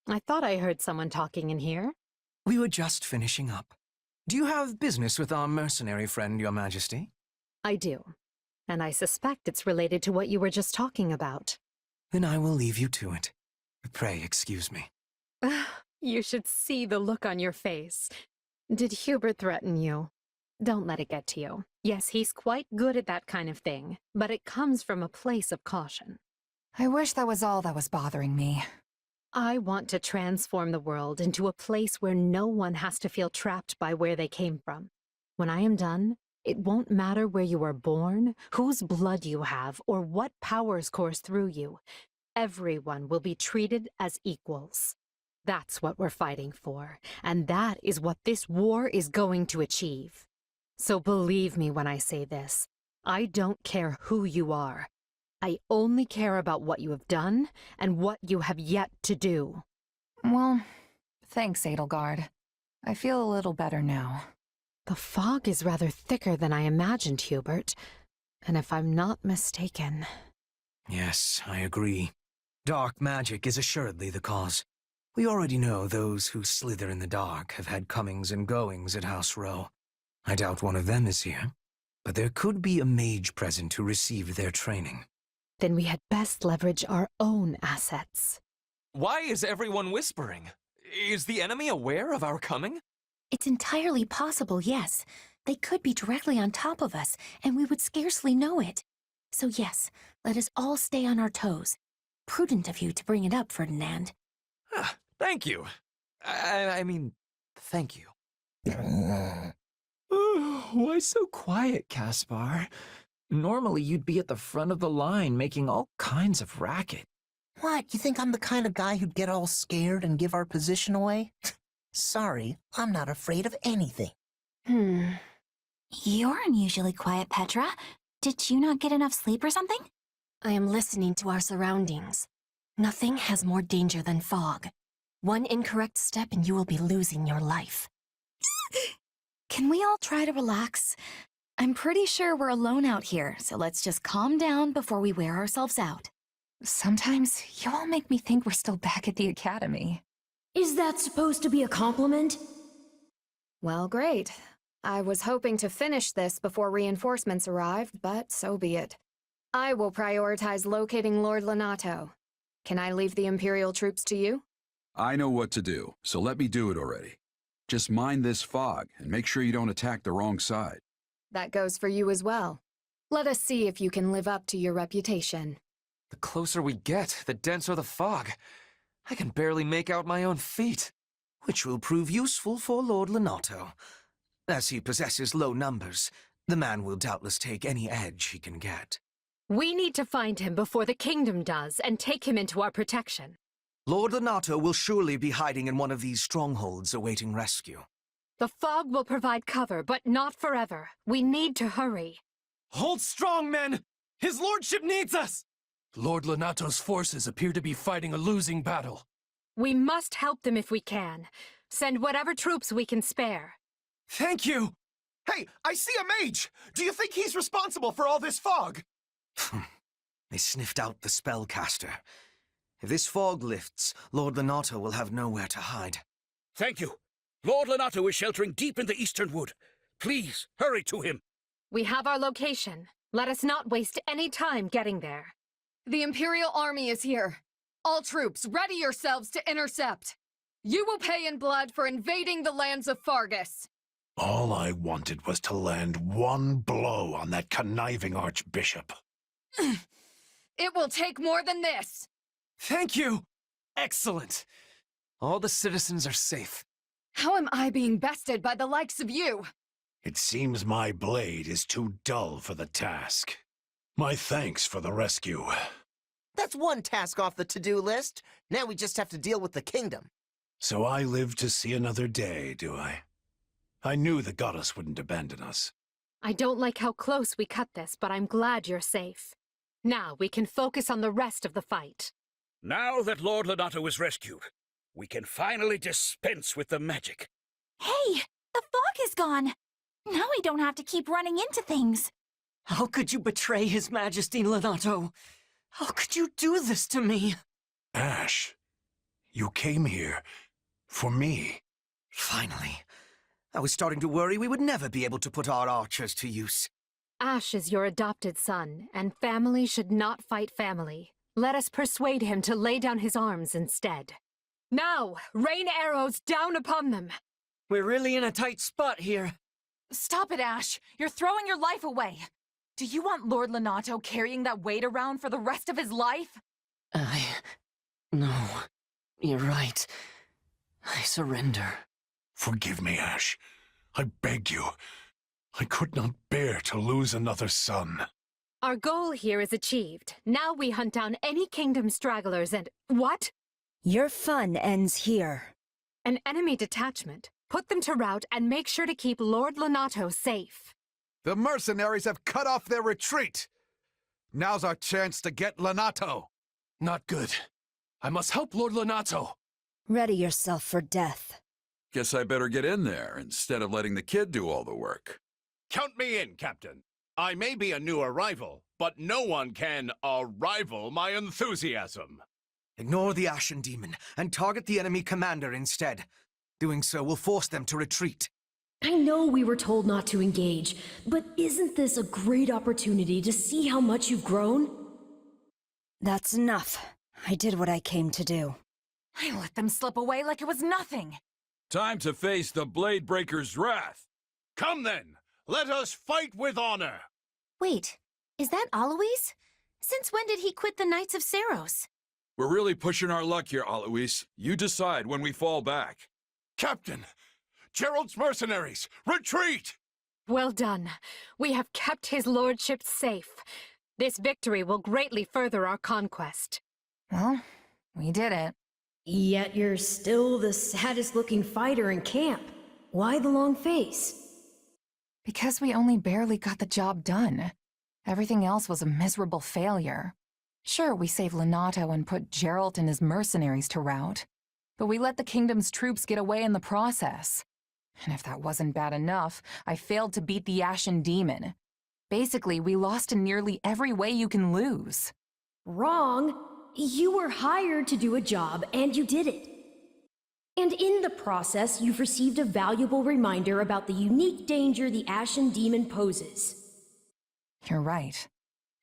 I thought I heard someone talking in here. We were just finishing up. Do you have business with our mercenary friend, Your Majesty? I do. And I suspect it's related to what you were just talking about. Then I will leave you to it. Pray excuse me. You should see the look on your face. Did Hubert threaten you? Don't let it get to you. Yes, he's quite good at that kind of thing, but it comes from a place of caution. I wish that was all that was bothering me. I want to transform the world into a place where no one has to feel trapped by where they came from. When I am done, it won't matter where you were born, whose blood you have, or what powers course through you. Everyone will be treated as equals. That's what we're fighting for, and that is what this war is going to achieve. So believe me when I say this. I don't care who you are. I only care about what you have done and what you have yet to do. Well, thanks, Edelgard. I feel a little better now. The fog is rather thicker than I imagined, Hubert. And if I'm not mistaken... Yes, I agree. Dark magic is assuredly the cause. We already know those who slither in the dark have had comings and goings at House Row. I doubt one of them is here, but there could be a mage present who received their training. Then we had best leverage our own assets. Why is everyone whispering? Is the enemy aware of our coming? It's entirely possible, yes. They could be directly on top of us, and we would scarcely know it. So yes, let us all stay on our toes. Prudent of you to bring it up, Ferdinand. Thank you. I mean, thank you. Why so quiet, Caspar? Normally you'd be at the front of the line making all kinds of racket. What, you think I'm the kind of guy who'd get all scared and give our position away? Sorry, I'm not afraid of anything. You're unusually quiet, Petra. Did you not get enough sleep or something? I am listening to our surroundings. Nothing has more danger than fog. One incorrect step and you will be losing your life. Can we all try to relax? I'm pretty sure we're alone out here, so let's just calm down before we wear ourselves out. Sometimes you all make me think we're still back at the academy. Is that supposed to be a compliment? Well, great. I was hoping to finish this before reinforcements arrived, but so be it. I will prioritize locating Lord Lonato. Can I leave the Imperial troops to you? I know what to do, so let me do it already. Just mind this fog, and make sure you don't attack the wrong side. That goes for you as well. Let us see if you can live up to your reputation. The closer we get, the denser the fog. I can barely make out my own feet. Which will prove useful for Lord Lonato. As he possesses low numbers, the man will doubtless take any edge he can get. We need to find him before the kingdom does and take him into our protection. Lord Lonato will surely be hiding in one of these strongholds awaiting rescue. The fog will provide cover, but not forever. We need to hurry. Hold strong, men! His lordship needs us! Lord Lonato's forces appear to be fighting a losing battle. We must help them if we can. Send whatever troops we can spare. Thank you! Hey, I see a mage! Do you think he's responsible for all this fog? They sniffed out the spellcaster. If this fog lifts, Lord Lonato will have nowhere to hide. Thank you. Lord Lonato is sheltering deep in the eastern wood. Please, hurry to him. We have our location. Let us not waste any time getting there. The Imperial Army is here. All troops, ready yourselves to intercept. You will pay in blood for invading the lands of Fargus. All I wanted was to land one blow on that conniving archbishop. It will take more than this. Thank you! Excellent! All the citizens are safe. How am I being bested by the likes of you? It seems my blade is too dull for the task. My thanks for the rescue. That's one task off the to-do list. Now we just have to deal with the kingdom. So I live to see another day, do I? I knew the goddess wouldn't abandon us. I don't like how close we cut this, but I'm glad you're safe. Now we can focus on the rest of the fight. Now that Lord Lonato is rescued, we can finally dispense with the magic. Hey, the fog is gone. Now we don't have to keep running into things. How could you betray His Majesty, Lonato? How could you do this to me? Ash, you came here for me. Finally. I was starting to worry we would never be able to put our archers to use. Ash is your adopted son, and family should not fight family. Let us persuade him to lay down his arms instead. Now, rain arrows down upon them! We're really in a tight spot here. Stop it, Ash! You're throwing your life away! Do you want Lord Lonato carrying that weight around for the rest of his life? No. You're right. I surrender. Forgive me, Ash. I beg you. I could not bear to lose another son. Our goal here is achieved. Now we hunt down any kingdom stragglers and— What? Your fun ends here. An enemy detachment. Put them to rout and make sure to keep Lord Lonato safe. The mercenaries have cut off their retreat. Now's our chance to get Lonato. Not good. I must help Lord Lonato. Ready yourself for death. Guess I better get in there instead of letting the kid do all the work. Count me in, Captain. I may be a new arrival, but no one can rival my enthusiasm. Ignore the Ashen Demon and target the enemy commander instead. Doing so will force them to retreat. I know we were told not to engage, but isn't this a great opportunity to see how much you've grown? That's enough. I did what I came to do. I let them slip away like it was nothing. Time to face the Blade Breaker's wrath. Come then, let us fight with honor. Wait, is that Alois? Since when did he quit the Knights of Saros? We're really pushing our luck here, Alois. You decide when we fall back. Captain, Gerald's mercenaries, retreat! Well done. We have kept his lordship safe. This victory will greatly further our conquest. Well, we did it. Yet you're still the saddest-looking fighter in camp. Why the long face? Because we only barely got the job done. Everything else was a miserable failure. Sure, we saved Lonato and put Geralt and his mercenaries to rout, but we let the kingdom's troops get away in the process. And if that wasn't bad enough, I failed to beat the Ashen Demon. Basically, we lost in nearly every way you can lose. Wrong. You were hired to do a job, and you did it. And in the process, you've received a valuable reminder about the unique danger the Ashen Demon poses. You're right.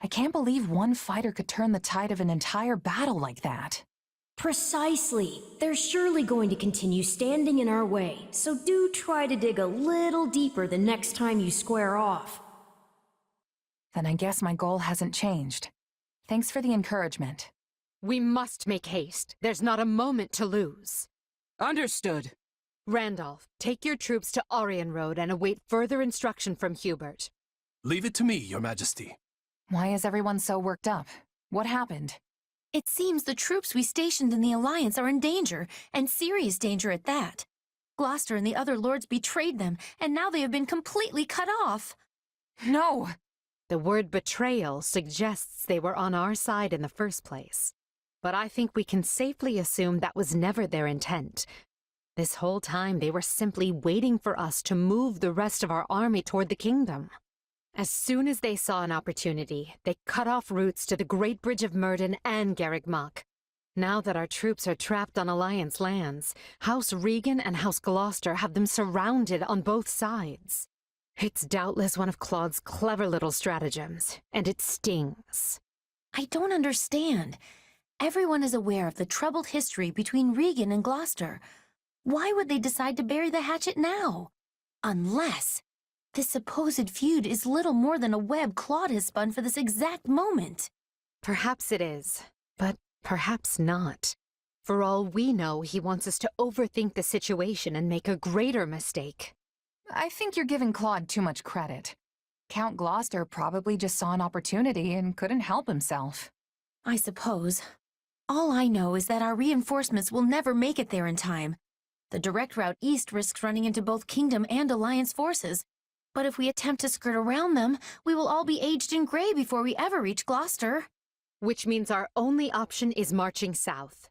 I can't believe one fighter could turn the tide of an entire battle like that. Precisely. They're surely going to continue standing in our way, so do try to dig a little deeper the next time you square off. Then I guess my goal hasn't changed. Thanks for the encouragement. We must make haste. There's not a moment to lose. Understood. Randolph, take your troops to Orion Road and await further instruction from Hubert. Leave it to me, Your Majesty. Why is everyone so worked up? What happened? It seems the troops we stationed in the Alliance are in danger, and serious danger at that. Gloucester and the other lords betrayed them, and now they have been completely cut off. No! The word betrayal suggests they were on our side in the first place. But I think we can safely assume that was never their intent. This whole time they were simply waiting for us to move the rest of our army toward the kingdom. As soon as they saw an opportunity, they cut off routes to the Great Bridge of Myrddin and Garreg Mach. Now that our troops are trapped on Alliance lands, House Regan and House Gloucester have them surrounded on both sides. It's doubtless one of Claude's clever little stratagems, and it stings. I don't understand. Everyone is aware of the troubled history between Regan and Gloucester. Why would they decide to bury the hatchet now? Unless this supposed feud is little more than a web Claude has spun for this exact moment. Perhaps it is, but perhaps not. For all we know, he wants us to overthink the situation and make a greater mistake. I think you're giving Claude too much credit. Count Gloucester probably just saw an opportunity and couldn't help himself. I suppose. All I know is that our reinforcements will never make it there in time. The direct route east risks running into both Kingdom and Alliance forces. But if we attempt to skirt around them, we will all be aged and gray before we ever reach Gloucester. Which means our only option is marching south.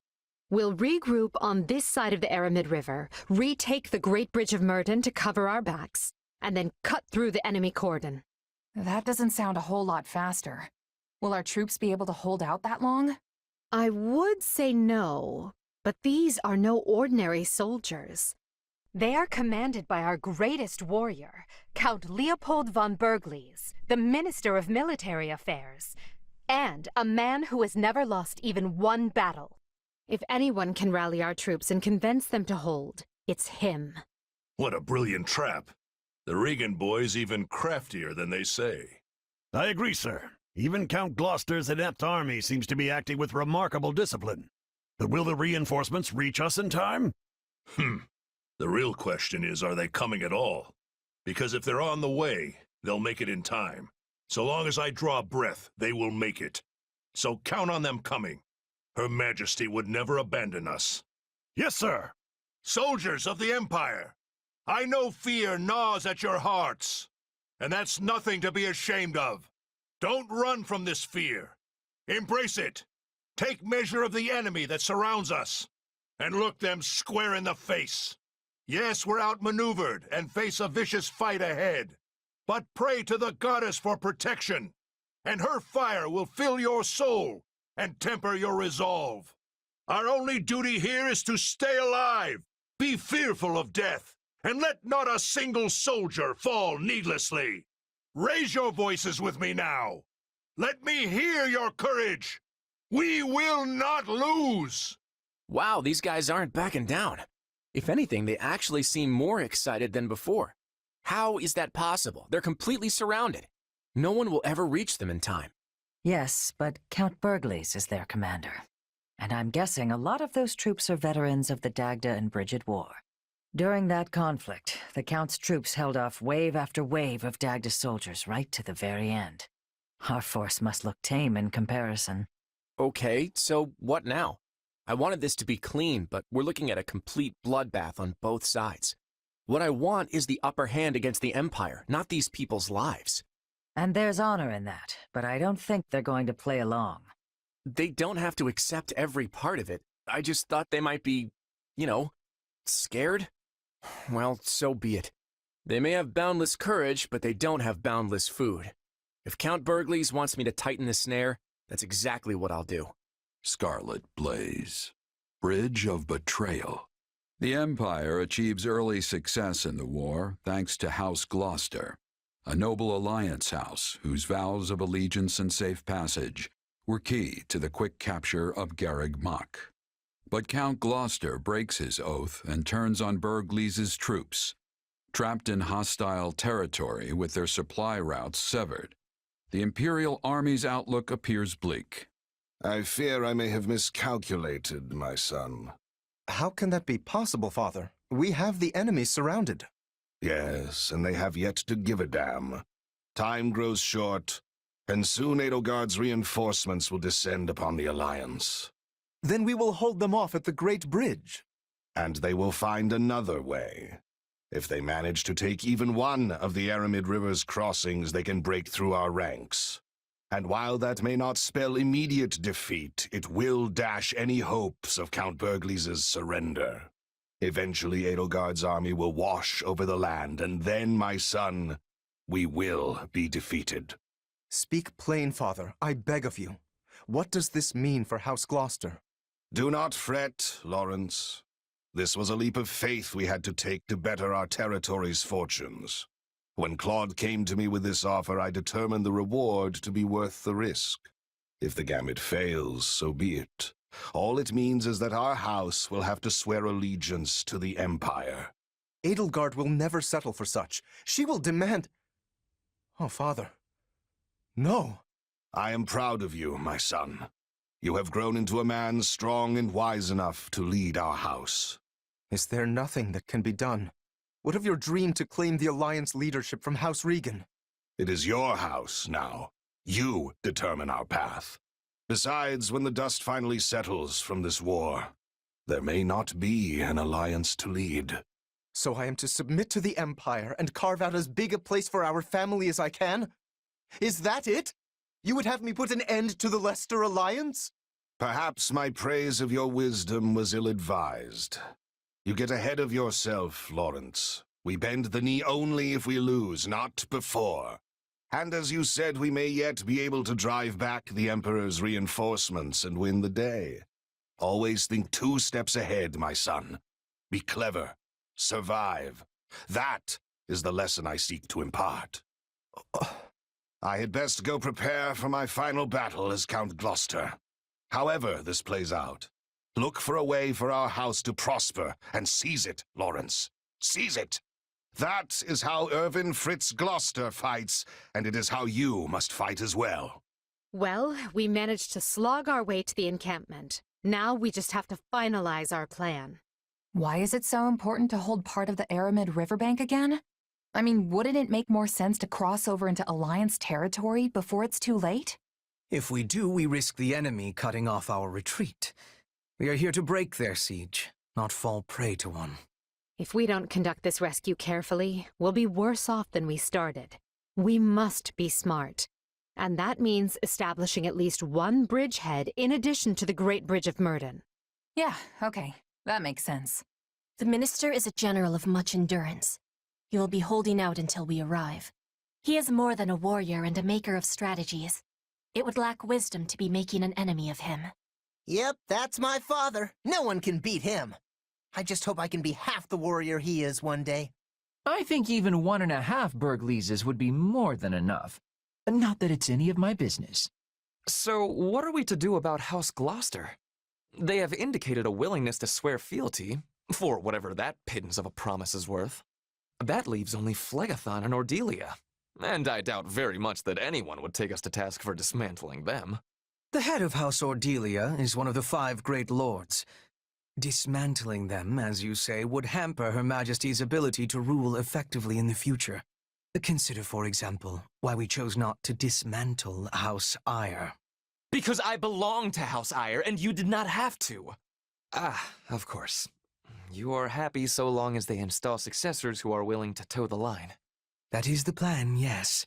We'll regroup on this side of the Aramid River, retake the Great Bridge of Myrddin to cover our backs, and then cut through the enemy cordon. That doesn't sound a whole lot faster. Will our troops be able to hold out that long? I would say no, but these are no ordinary soldiers. They are commanded by our greatest warrior, Count Leopold von Berglis, the Minister of Military Affairs, and a man who has never lost even one battle. If anyone can rally our troops and convince them to hold, it's him. What a brilliant trap. The Regan boy's even craftier than they say. I agree, sir. Even Count Gloucester's inept army seems to be acting with remarkable discipline. But will the reinforcements reach us in time? The real question is, are they coming at all? Because if they're on the way, they'll make it in time. So long as I draw breath, they will make it. So count on them coming. Her Majesty would never abandon us. Yes, sir. Soldiers of the Empire, I know fear gnaws at your hearts, and that's nothing to be ashamed of. Don't run from this fear. Embrace it. Take measure of the enemy that surrounds us, and look them square in the face. Yes, we're outmaneuvered and face a vicious fight ahead, but pray to the goddess for protection, and her fire will fill your soul and temper your resolve. Our only duty here is to stay alive, be fearful of death, and let not a single soldier fall needlessly. Raise your voices with me now. Let me hear your courage. We will not lose. Wow, these guys aren't backing down. If anything, they actually seem more excited than before. How is that possible? They're completely surrounded. No one will ever reach them in time. Yes, but Count Berglis is their commander. And I'm guessing a lot of those troops are veterans of the Dagda and Bridget War. During that conflict, the Count's troops held off wave after wave of Dagda soldiers right to the very end. Our force must look tame in comparison. Okay, so what now? I wanted this to be clean, but we're looking at a complete bloodbath on both sides. What I want is the upper hand against the Empire, not these people's lives. And there's honor in that, but I don't think they're going to play along. They don't have to accept every part of it. I just thought they might be, scared? Well, so be it. They may have boundless courage, but they don't have boundless food. If Count Burgles wants me to tighten the snare, that's exactly what I'll do. Scarlet Blaze. Bridge of Betrayal. The Empire achieves early success in the war thanks to House Gloucester, a noble alliance house whose vows of allegiance and safe passage were key to the quick capture of Garreg Mach. But Count Gloucester breaks his oath and turns on Burgles' troops. Trapped in hostile territory with their supply routes severed, the Imperial Army's outlook appears bleak. I fear I may have miscalculated, my son. How can that be possible, Father? We have the enemy surrounded. Yes, and they have yet to give a damn. Time grows short, and soon Edelgard's reinforcements will descend upon the Alliance. Then we will hold them off at the Great Bridge. And they will find another way. If they manage to take even one of the Aramid River's crossings, they can break through our ranks. And while that may not spell immediate defeat, it will dash any hopes of Count Burgles' surrender. Eventually, Edelgard's army will wash over the land, and then, my son, we will be defeated. Speak plain, Father, I beg of you. What does this mean for House Gloucester? Do not fret, Lawrence. This was a leap of faith we had to take to better our territory's fortunes. When Claude came to me with this offer, I determined the reward to be worth the risk. If the gambit fails, so be it. All it means is that our house will have to swear allegiance to the Empire. Edelgard will never settle for such. She will demand... Oh, Father. No. I am proud of you, my son. You have grown into a man strong and wise enough to lead our house. Is there nothing that can be done? What of your dream to claim the Alliance leadership from House Regan? It is your house now. You determine our path. Besides, when the dust finally settles from this war, there may not be an alliance to lead. So I am to submit to the Empire and carve out as big a place for our family as I can? Is that it? You would have me put an end to the Leicester Alliance? Perhaps my praise of your wisdom was ill-advised. You get ahead of yourself, Lawrence. We bend the knee only if we lose, not before. And as you said, we may yet be able to drive back the Emperor's reinforcements and win the day. Always think 2 steps ahead, my son. Be clever. Survive. That is the lesson I seek to impart. I had best go prepare for my final battle as Count Gloucester. However this plays out, look for a way for our house to prosper and seize it, Lawrence. Seize it! That is how Irvin Fritz Gloucester fights, and it is how you must fight as well. Well, we managed to slog our way to the encampment. Now we just have to finalize our plan. Why is it so important to hold part of the Aramid riverbank again? I mean, wouldn't it make more sense to cross over into Alliance territory before it's too late? If we do, we risk the enemy cutting off our retreat. We are here to break their siege, not fall prey to one. If we don't conduct this rescue carefully, we'll be worse off than we started. We must be smart. And that means establishing at least one bridgehead in addition to the Great Bridge of Myrden. Yeah, okay. That makes sense. The Minister is a general of much endurance. He will be holding out until we arrive. He is more than a warrior and a maker of strategies. It would lack wisdom to be making an enemy of him. Yep, that's my father. No one can beat him. I just hope I can be half the warrior he is one day. I think even 1.5 Burgleses would be more than enough. Not that it's any of my business. So, what are we to do about House Gloucester? They have indicated a willingness to swear fealty, for whatever that pittance of a promise is worth. That leaves only Phlegathon and Ordelia, and I doubt very much that anyone would take us to task for dismantling them. The head of House Ordelia is one of the 5 great lords. Dismantling them, as you say, would hamper Her Majesty's ability to rule effectively in the future. Consider, for example, why we chose not to dismantle House Eyre. Because I belong to House Eyre, and you did not have to. Ah, of course. You are happy so long as they install successors who are willing to toe the line. That is the plan, yes.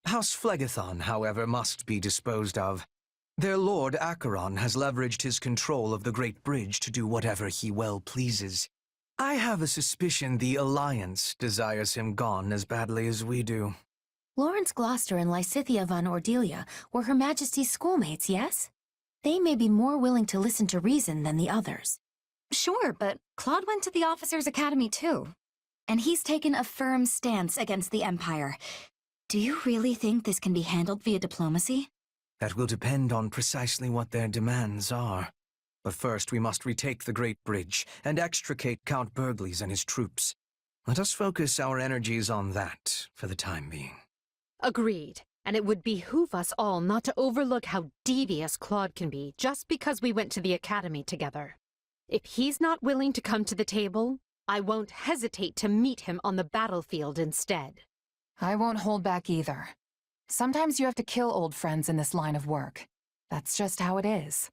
House Phlegathon, however, must be disposed of. Their lord Acheron has leveraged his control of the Great Bridge to do whatever he well pleases. I have a suspicion the Alliance desires him gone as badly as we do. Lawrence Gloucester and Lysithea von Ordelia were Her Majesty's schoolmates, yes? They may be more willing to listen to reason than the others. Sure, but Claude went to the Officers' Academy too. And he's taken a firm stance against the Empire. Do you really think this can be handled via diplomacy? That will depend on precisely what their demands are. But first we must retake the Great Bridge and extricate Count Burgles and his troops. Let us focus our energies on that for the time being. Agreed. And it would behoove us all not to overlook how devious Claude can be just because we went to the Academy together. If he's not willing to come to the table, I won't hesitate to meet him on the battlefield instead. I won't hold back either. Sometimes you have to kill old friends in this line of work. That's just how it is.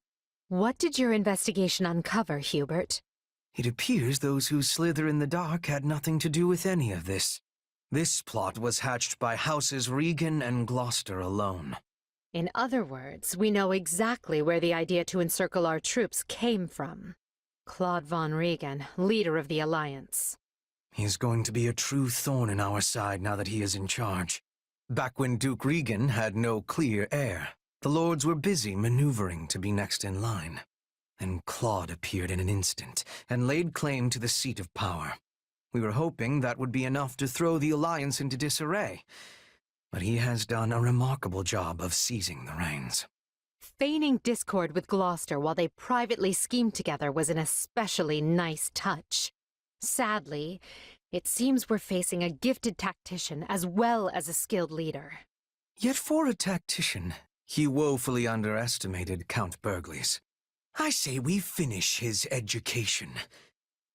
What did your investigation uncover, Hubert? It appears those who slither in the dark had nothing to do with any of this. This plot was hatched by Houses Regan and Gloucester alone. In other words, we know exactly where the idea to encircle our troops came from. Claude von Regan, leader of the Alliance. He is going to be a true thorn in our side now that he is in charge. Back when Duke Regan had no clear heir, the lords were busy maneuvering to be next in line. Then Claude appeared in an instant and laid claim to the seat of power. We were hoping that would be enough to throw the Alliance into disarray, but he has done a remarkable job of seizing the reins. Feigning discord with Gloucester while they privately schemed together was an especially nice touch. Sadly, it seems we're facing a gifted tactician as well as a skilled leader. Yet for a tactician, he woefully underestimated Count Burgles. I say we finish his education.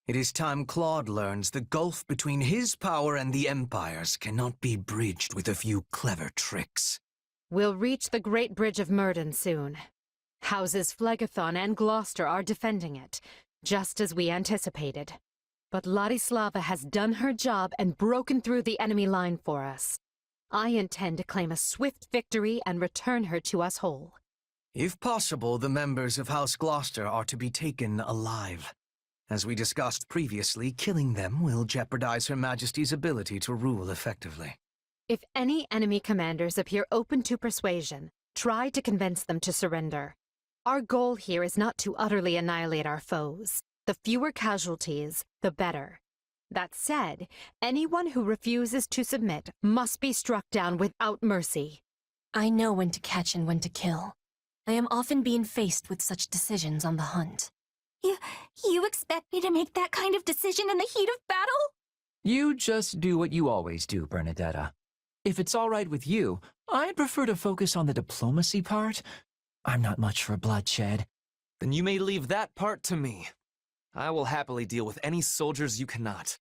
It is time Claude learns the gulf between his power and the Empire's cannot be bridged with a few clever tricks. We'll reach the Great Bridge of Myrden soon. Houses Phlegethon and Gloucester are defending it, just as we anticipated. But Ladislava has done her job and broken through the enemy line for us. I intend to claim a swift victory and return her to us whole. If possible, the members of House Gloucester are to be taken alive. As we discussed previously, killing them will jeopardize Her Majesty's ability to rule effectively. If any enemy commanders appear open to persuasion, try to convince them to surrender. Our goal here is not to utterly annihilate our foes. The fewer casualties, the better. That said, anyone who refuses to submit must be struck down without mercy. I know when to catch and when to kill. I am often being faced with such decisions on the hunt. You expect me to make that kind of decision in the heat of battle? You just do what you always do, Bernadetta. If it's all right with you, I'd prefer to focus on the diplomacy part. I'm not much for bloodshed. Then you may leave that part to me. I will happily deal with any soldiers you cannot.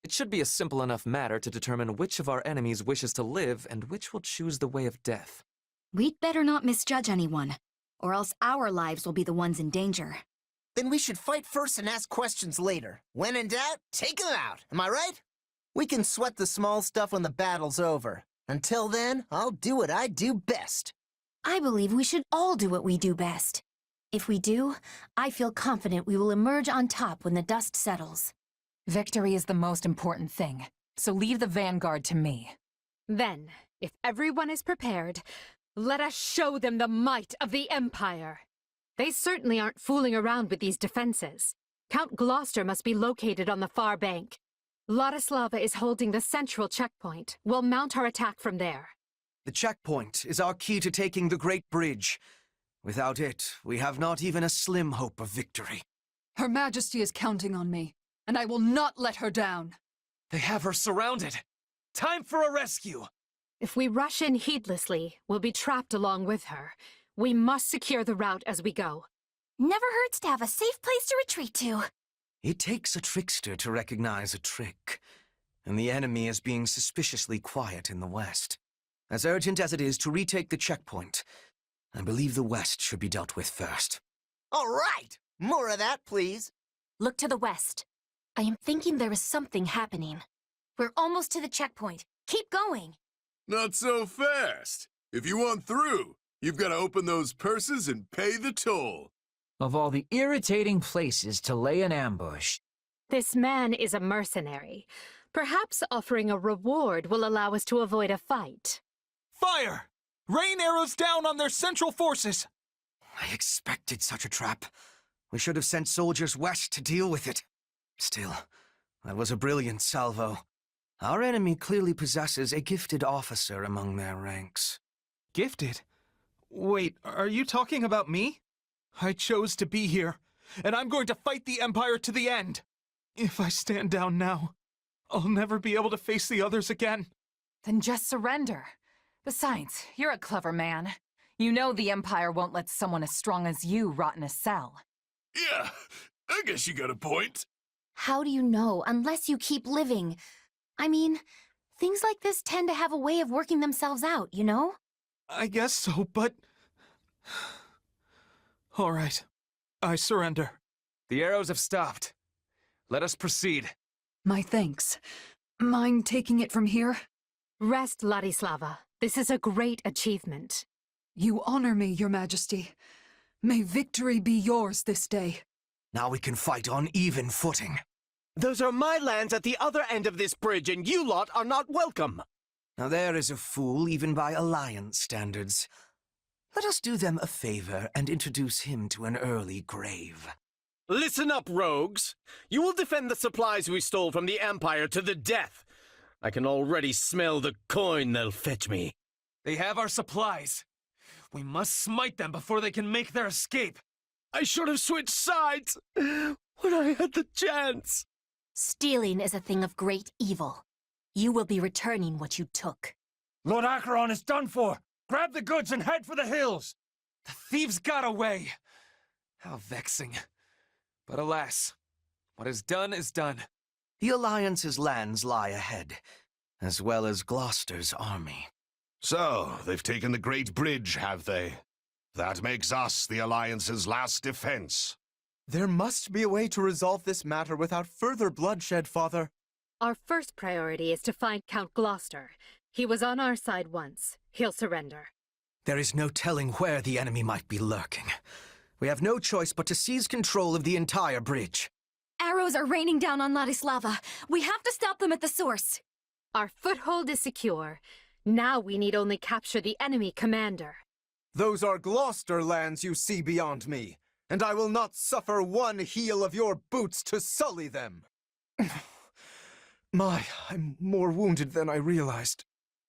It should be a simple enough matter to determine which of our enemies wishes to live and which will choose the way of death. We'd better not misjudge anyone, or else our lives will be the ones in danger. Then we should fight first and ask questions later. When in doubt, take them out. Am I right? We can sweat the small stuff when the battle's over. Until then, I'll do what I do best. I believe we should all do what we do best. If we do, I feel confident we will emerge on top when the dust settles. Victory is the most important thing, so leave the vanguard to me. Then, if everyone is prepared, let us show them the might of the Empire. They certainly aren't fooling around with these defenses. Count Gloucester must be located on the far bank. Ladislava is holding the central checkpoint. We'll mount our attack from there. The checkpoint is our key to taking the Great Bridge. Without it, we have not even a slim hope of victory. Her Majesty is counting on me, and I will not let her down. They have her surrounded. Time for a rescue. If we rush in heedlessly, we'll be trapped along with her. We must secure the route as we go. Never hurts to have a safe place to retreat to. It takes a trickster to recognize a trick, and the enemy is being suspiciously quiet in the west. As urgent as it is to retake the checkpoint, I believe the west should be dealt with first. All right! More of that, please. Look to the west. I am thinking there is something happening. We're almost to the checkpoint. Keep going. Not so fast. If you want through, you've got to open those purses and pay the toll. Of all the irritating places to lay an ambush. This man is a mercenary. Perhaps offering a reward will allow us to avoid a fight. Fire! Rain arrows down on their central forces! I expected such a trap. We should have sent soldiers west to deal with it. Still, that was a brilliant salvo. Our enemy clearly possesses a gifted officer among their ranks. Gifted? Wait, are you talking about me? I chose to be here, and I'm going to fight the Empire to the end. If I stand down now, I'll never be able to face the others again. Then just surrender. Besides, you're a clever man. You know the Empire won't let someone as strong as you rot in a cell. Yeah, I guess you got a point. How do you know unless you keep living? I mean, things like this tend to have a way of working themselves out, you know? I guess so, but... All right, I surrender. The arrows have stopped. Let us proceed. My thanks. Mind taking it from here? Rest, Ladislava. This is a great achievement. You honor me, Your Majesty. May victory be yours this day. Now we can fight on even footing. Those are my lands at the other end of this bridge, and you lot are not welcome. Now there is a fool even by Alliance standards. Let us do them a favor and introduce him to an early grave. Listen up, rogues. You will defend the supplies we stole from the Empire to the death. I can already smell the coin they'll fetch me. They have our supplies. We must smite them before they can make their escape. I should have switched sides when I had the chance. Stealing is a thing of great evil. You will be returning what you took. Lord Acheron is done for. Grab the goods and head for the hills. The thieves got away. How vexing. But alas, what is done is done. The Alliance's lands lie ahead, as well as Gloucester's army. So, they've taken the Great Bridge, have they? That makes us the Alliance's last defense. There must be a way to resolve this matter without further bloodshed, Father. Our first priority is to find Count Gloucester. He was on our side once. He'll surrender. There is no telling where the enemy might be lurking. We have no choice but to seize control of the entire bridge. Arrows are raining down on Ladislava. We have to stop them at the source. Our foothold is secure. Now we need only capture the enemy commander. Those are Gloucester lands you see beyond me, and I will not suffer one heel of your boots to sully them. I'm more wounded than I realized.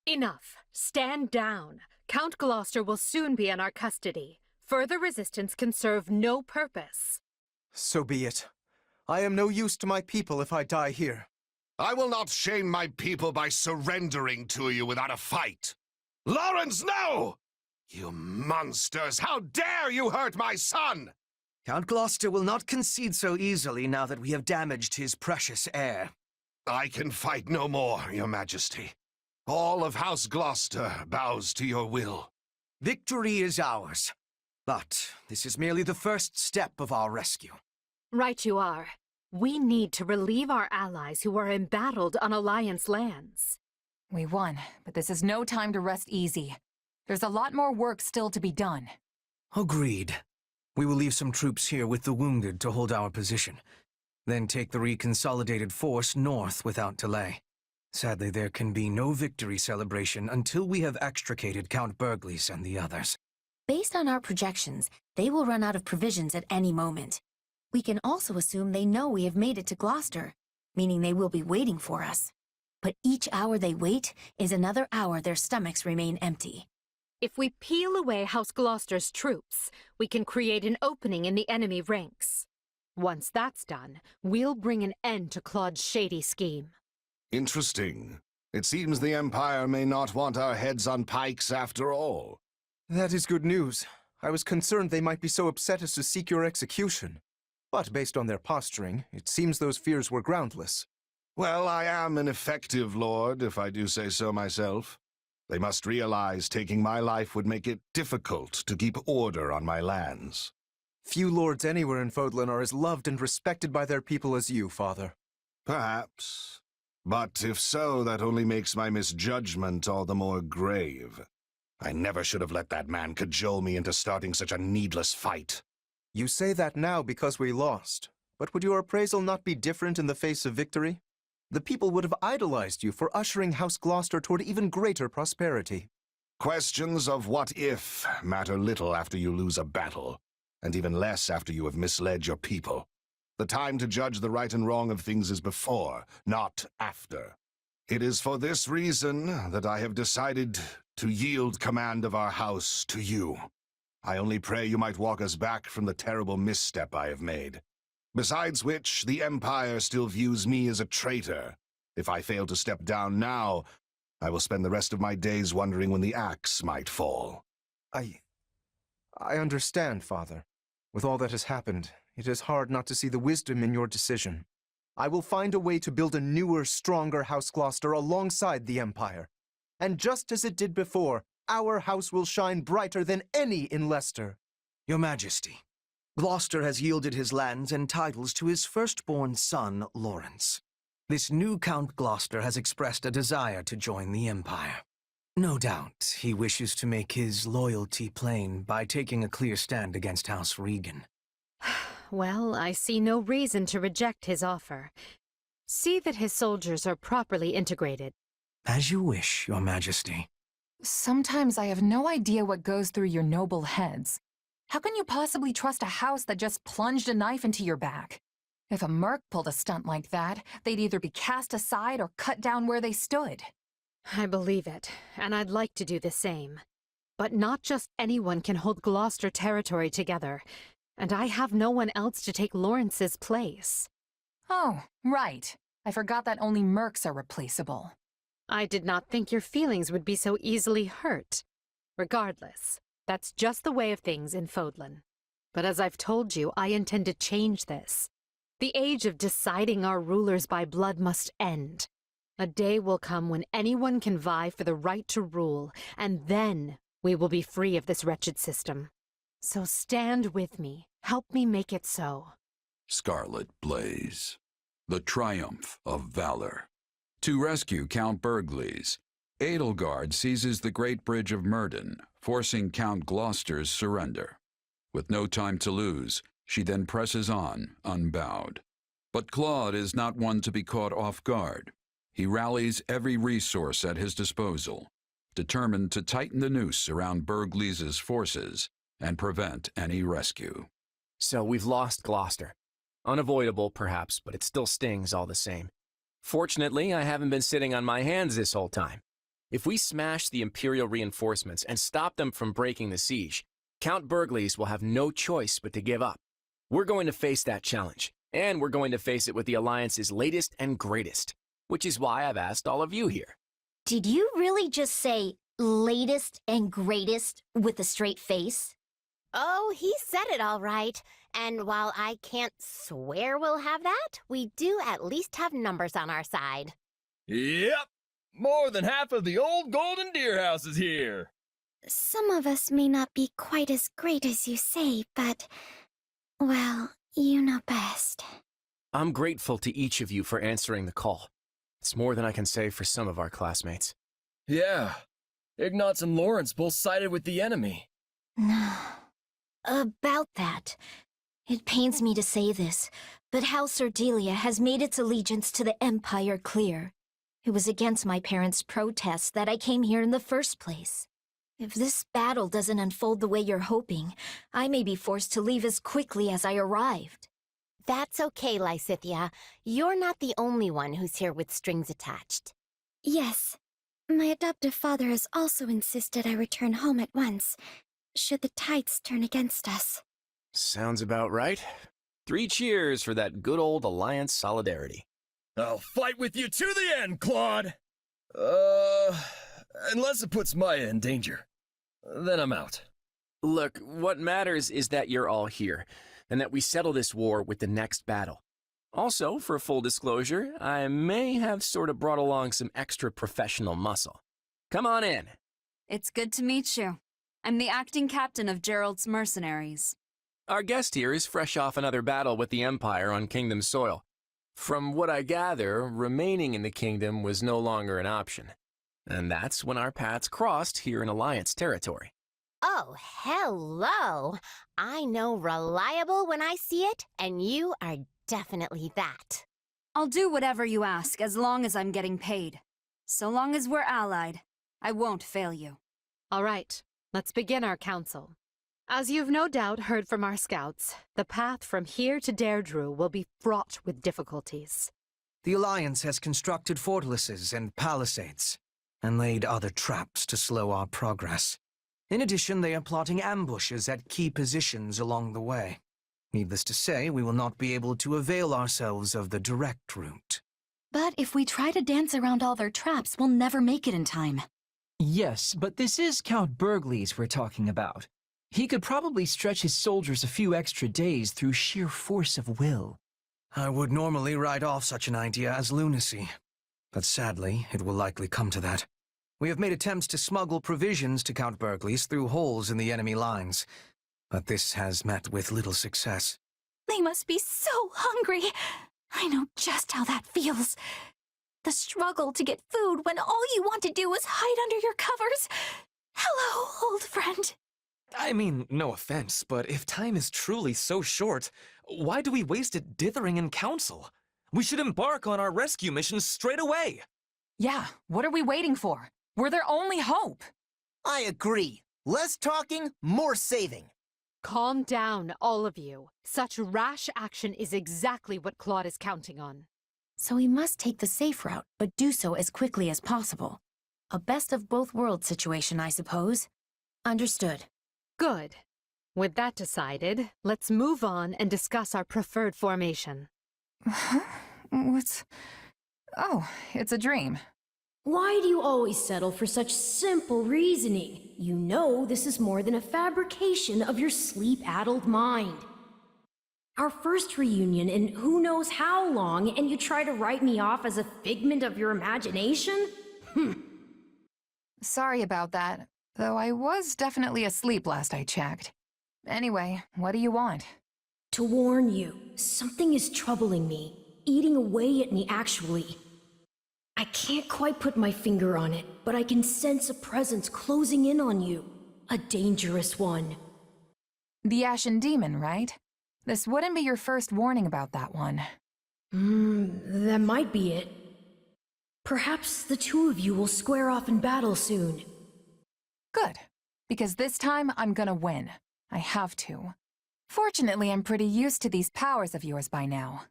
Enough. Stand down. Count Gloucester will soon be in our custody. Further resistance can serve no purpose. So be it. I am no use to my people if I die here. I will not shame my people by surrendering to you without a fight. Lawrence, no! You monsters, how dare you hurt my son! Count Gloucester will not concede so easily now that we have damaged his precious heir. I can fight no more, Your Majesty. All of House Gloucester bows to your will. Victory is ours. But this is merely the first step of our rescue. Right you are. We need to relieve our allies who are embattled on Alliance lands. We won, but this is no time to rest easy. There's a lot more work still to be done. Agreed. We will leave some troops here with the wounded to hold our position. Then take the reconsolidated force north without delay. Sadly, there can be no victory celebration until we have extricated Count Burgleys and the others. Based on our projections, they will run out of provisions at any moment. We can also assume they know we have made it to Gloucester, meaning they will be waiting for us. But each hour they wait is another hour their stomachs remain empty. If we peel away House Gloucester's troops, we can create an opening in the enemy ranks. Once that's done, we'll bring an end to Claude's shady scheme. Interesting. It seems the Empire may not want our heads on pikes after all. That is good news. I was concerned they might be so upset as to seek your execution. But based on their posturing, it seems those fears were groundless. Well, I am an effective lord, if I do say so myself. They must realize taking my life would make it difficult to keep order on my lands. Few lords anywhere in Fodlan are as loved and respected by their people as you, Father. Perhaps. But if so, that only makes my misjudgment all the more grave. I never should have let that man cajole me into starting such a needless fight. You say that now because we lost, But would your appraisal not be different in the face of victory? The people would have idolized you for ushering House Gloucester toward even greater prosperity. Questions of what if matter little after you lose a battle, and even less after you have misled your people. The time to judge the right and wrong of things is before, not after. It is for this reason that I have decided to yield command of our house to you. I only pray you might walk us back from the terrible misstep I have made. Besides which, the Empire still views me as a traitor. If I fail to step down now, I will spend the rest of my days wondering when the axe might fall. I understand, Father. With all that has happened, it is hard not to see the wisdom in your decision. I will find a way to build a newer, stronger House Gloucester alongside the Empire. And just as it did before, our house will shine brighter than any in Leicester. Your Majesty, Gloucester has yielded his lands and titles to his firstborn son, Lawrence. This new Count Gloucester has expressed a desire to join the Empire. No doubt he wishes to make his loyalty plain by taking a clear stand against House Regan. Well, I see no reason to reject his offer. See that his soldiers are properly integrated. As you wish, Your Majesty. Sometimes I have no idea what goes through your noble heads. How can you possibly trust a house that just plunged a knife into your back? If a merc pulled a stunt like that, they'd either be cast aside or cut down where they stood. I believe it, and I'd like to do the same. But not just anyone can hold Gloucester territory together, and I have no one else to take Lawrence's place. Oh, right. I forgot that only mercs are replaceable. I did not think your feelings would be so easily hurt. Regardless, that's just the way of things in Fodlan. But as I've told you, I intend to change this. The age of deciding our rulers by blood must end. A day will come when anyone can vie for the right to rule, and then we will be free of this wretched system. So stand with me. Help me make it so. Scarlet Blaze. The triumph of valor. To rescue Count Burgleys, Edelgard seizes the Great Bridge of Myrden, forcing Count Gloucester's surrender. With no time to lose, she then presses on, unbowed. But Claude is not one to be caught off guard. He rallies every resource at his disposal, determined to tighten the noose around Burgleys' forces and prevent any rescue. So we've lost Gloucester. Unavoidable, perhaps, but it still stings all the same. Fortunately, I haven't been sitting on my hands this whole time. If we smash the Imperial reinforcements and stop them from breaking the siege, Count Burgleys will have no choice but to give up. We're going to face that challenge, and we're going to face it with the Alliance's latest and greatest, which is why I've asked all of you here. Did you really just say latest and greatest with a straight face? Oh, he said it all right. And while I can't swear we'll have that, we do at least have numbers on our side. Yep! More than half of the old Golden Deer House is here! Some of us may not be quite as great as you say, but, well, you know best. I'm grateful to each of you for answering the call. It's more than I can say for some of our classmates. Yeah. Ignatz and Lawrence both sided with the enemy. About that. It pains me to say this, but House Ardelia has made its allegiance to the Empire clear. It was against my parents' protests that I came here in the first place. If this battle doesn't unfold the way you're hoping, I may be forced to leave as quickly as I arrived. That's okay, Lysithia. You're not the only one who's here with strings attached. Yes. My adoptive father has also insisted I return home at once, should the tides turn against us. Sounds about right. 3 cheers for that good old Alliance solidarity. I'll fight with you to the end, Claude! Unless it puts Maya in danger. Then I'm out. Look, what matters is that you're all here, and that we settle this war with the next battle. Also, for full disclosure, I may have sort of brought along some extra professional muscle. Come on in. It's good to meet you. I'm the acting captain of Gerald's mercenaries. Our guest here is fresh off another battle with the Empire on Kingdom soil. From what I gather, remaining in the Kingdom was no longer an option. And that's when our paths crossed here in Alliance territory. Oh, Oh, hello. I know reliable when I see it, and you are definitely that. I'll do whatever you ask as long as I'm getting paid. So long as we're allied, I won't fail you. All right, let's begin our council. As you've no doubt heard from our scouts, the path from here to Deirdre will be fraught with difficulties. The Alliance has constructed fortresses and palisades, and laid other traps to slow our progress. In addition, they are plotting ambushes at key positions along the way. Needless to say, we will not be able to avail ourselves of the direct route. But if we try to dance around all their traps, we'll never make it in time. Yes, but this is Count Burgles we're talking about. He could probably stretch his soldiers a few extra days through sheer force of will. I would normally write off such an idea as lunacy, but sadly, it will likely come to that. We have made attempts to smuggle provisions to Count Burgles through holes in the enemy lines, but this has met with little success. They must be so hungry. I know just how that feels. The struggle to get food when all you want to do is hide under your covers. Hello, old friend. I mean, no offense, but if time is truly so short, why do we waste it dithering in council? We should embark on our rescue mission straight away. Yeah, what are we waiting for? We're their only hope. I agree. Less talking, more saving. Calm down, all of you. Such rash action is exactly what Claude is counting on. So we must take the safe route, but do so as quickly as possible. A best-of-both-worlds situation, I suppose. Understood. Good. With that decided, let's move on and discuss our preferred formation. What's... Oh, it's a dream. Why do you always settle for such simple reasoning? You know this is more than a fabrication of your sleep-addled mind. Our first reunion in who knows how long, and you try to write me off as a figment of your imagination? Sorry about that, though I was definitely asleep last I checked. Anyway, what do you want? To warn you, something is troubling me, eating away at me actually. I can't quite put my finger on it, but I can sense a presence closing in on you. A dangerous one. The Ashen Demon, right? This wouldn't be your first warning about that one. That might be it. Perhaps the two of you will square off in battle soon. Good, because this time I'm gonna win. I have to. Fortunately, I'm pretty used to these powers of yours by now.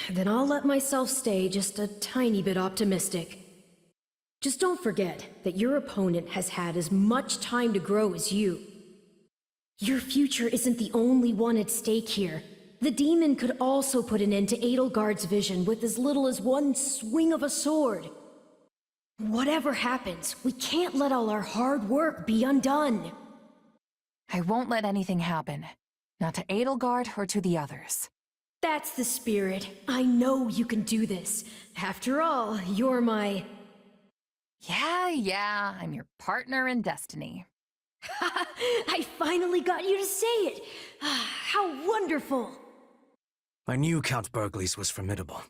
Then I'll let myself stay just a tiny bit optimistic. Just don't forget that your opponent has had as much time to grow as you. Your future isn't the only one at stake here. The demon could also put an end to Edelgard's vision with as little as one swing of a sword. Whatever happens, we can't let all our hard work be undone. I won't let anything happen. Not to Edelgard or to the others. That's the spirit. I know you can do this. After all, you're my... Yeah, I'm your partner in destiny. I finally got you to say it! How wonderful! I knew Count Burgles was formidable,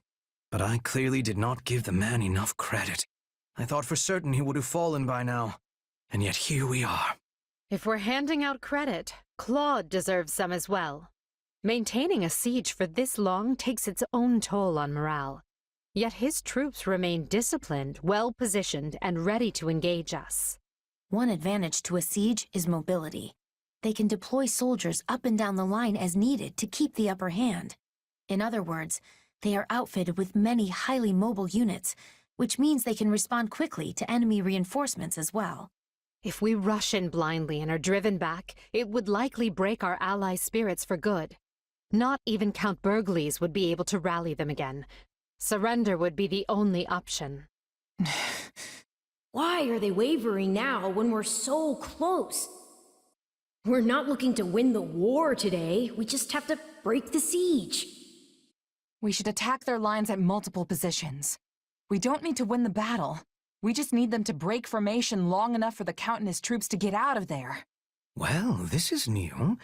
but I clearly did not give the man enough credit. I thought for certain he would have fallen by now, and yet here we are. If we're handing out credit, Claude deserves some as well. Maintaining a siege for this long takes its own toll on morale. Yet his troops remain disciplined, well-positioned, and ready to engage us. One advantage to a siege is mobility. They can deploy soldiers up and down the line as needed to keep the upper hand. In other words, they are outfitted with many highly mobile units, which means they can respond quickly to enemy reinforcements as well. If we rush in blindly and are driven back, it would likely break our allies' spirits for good. Not even Count Burgles would be able to rally them again. Surrender would be the only option. Why are they wavering now when we're so close? We're not looking to win the war today. We just have to break the siege. We should attack their lines at multiple positions. We don't need to win the battle. We just need them to break formation long enough for the Count and his troops to get out of there. Well, this is new.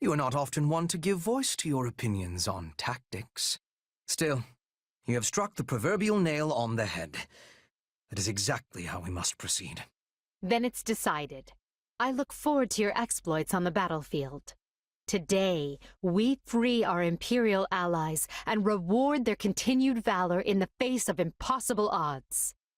You are not often one to give voice to your opinions on tactics. Still, you have struck the proverbial nail on the head. That is exactly how we must proceed. Then it's decided. I look forward to your exploits on the battlefield. Today, we free our Imperial allies and reward their continued valor in the face of impossible odds.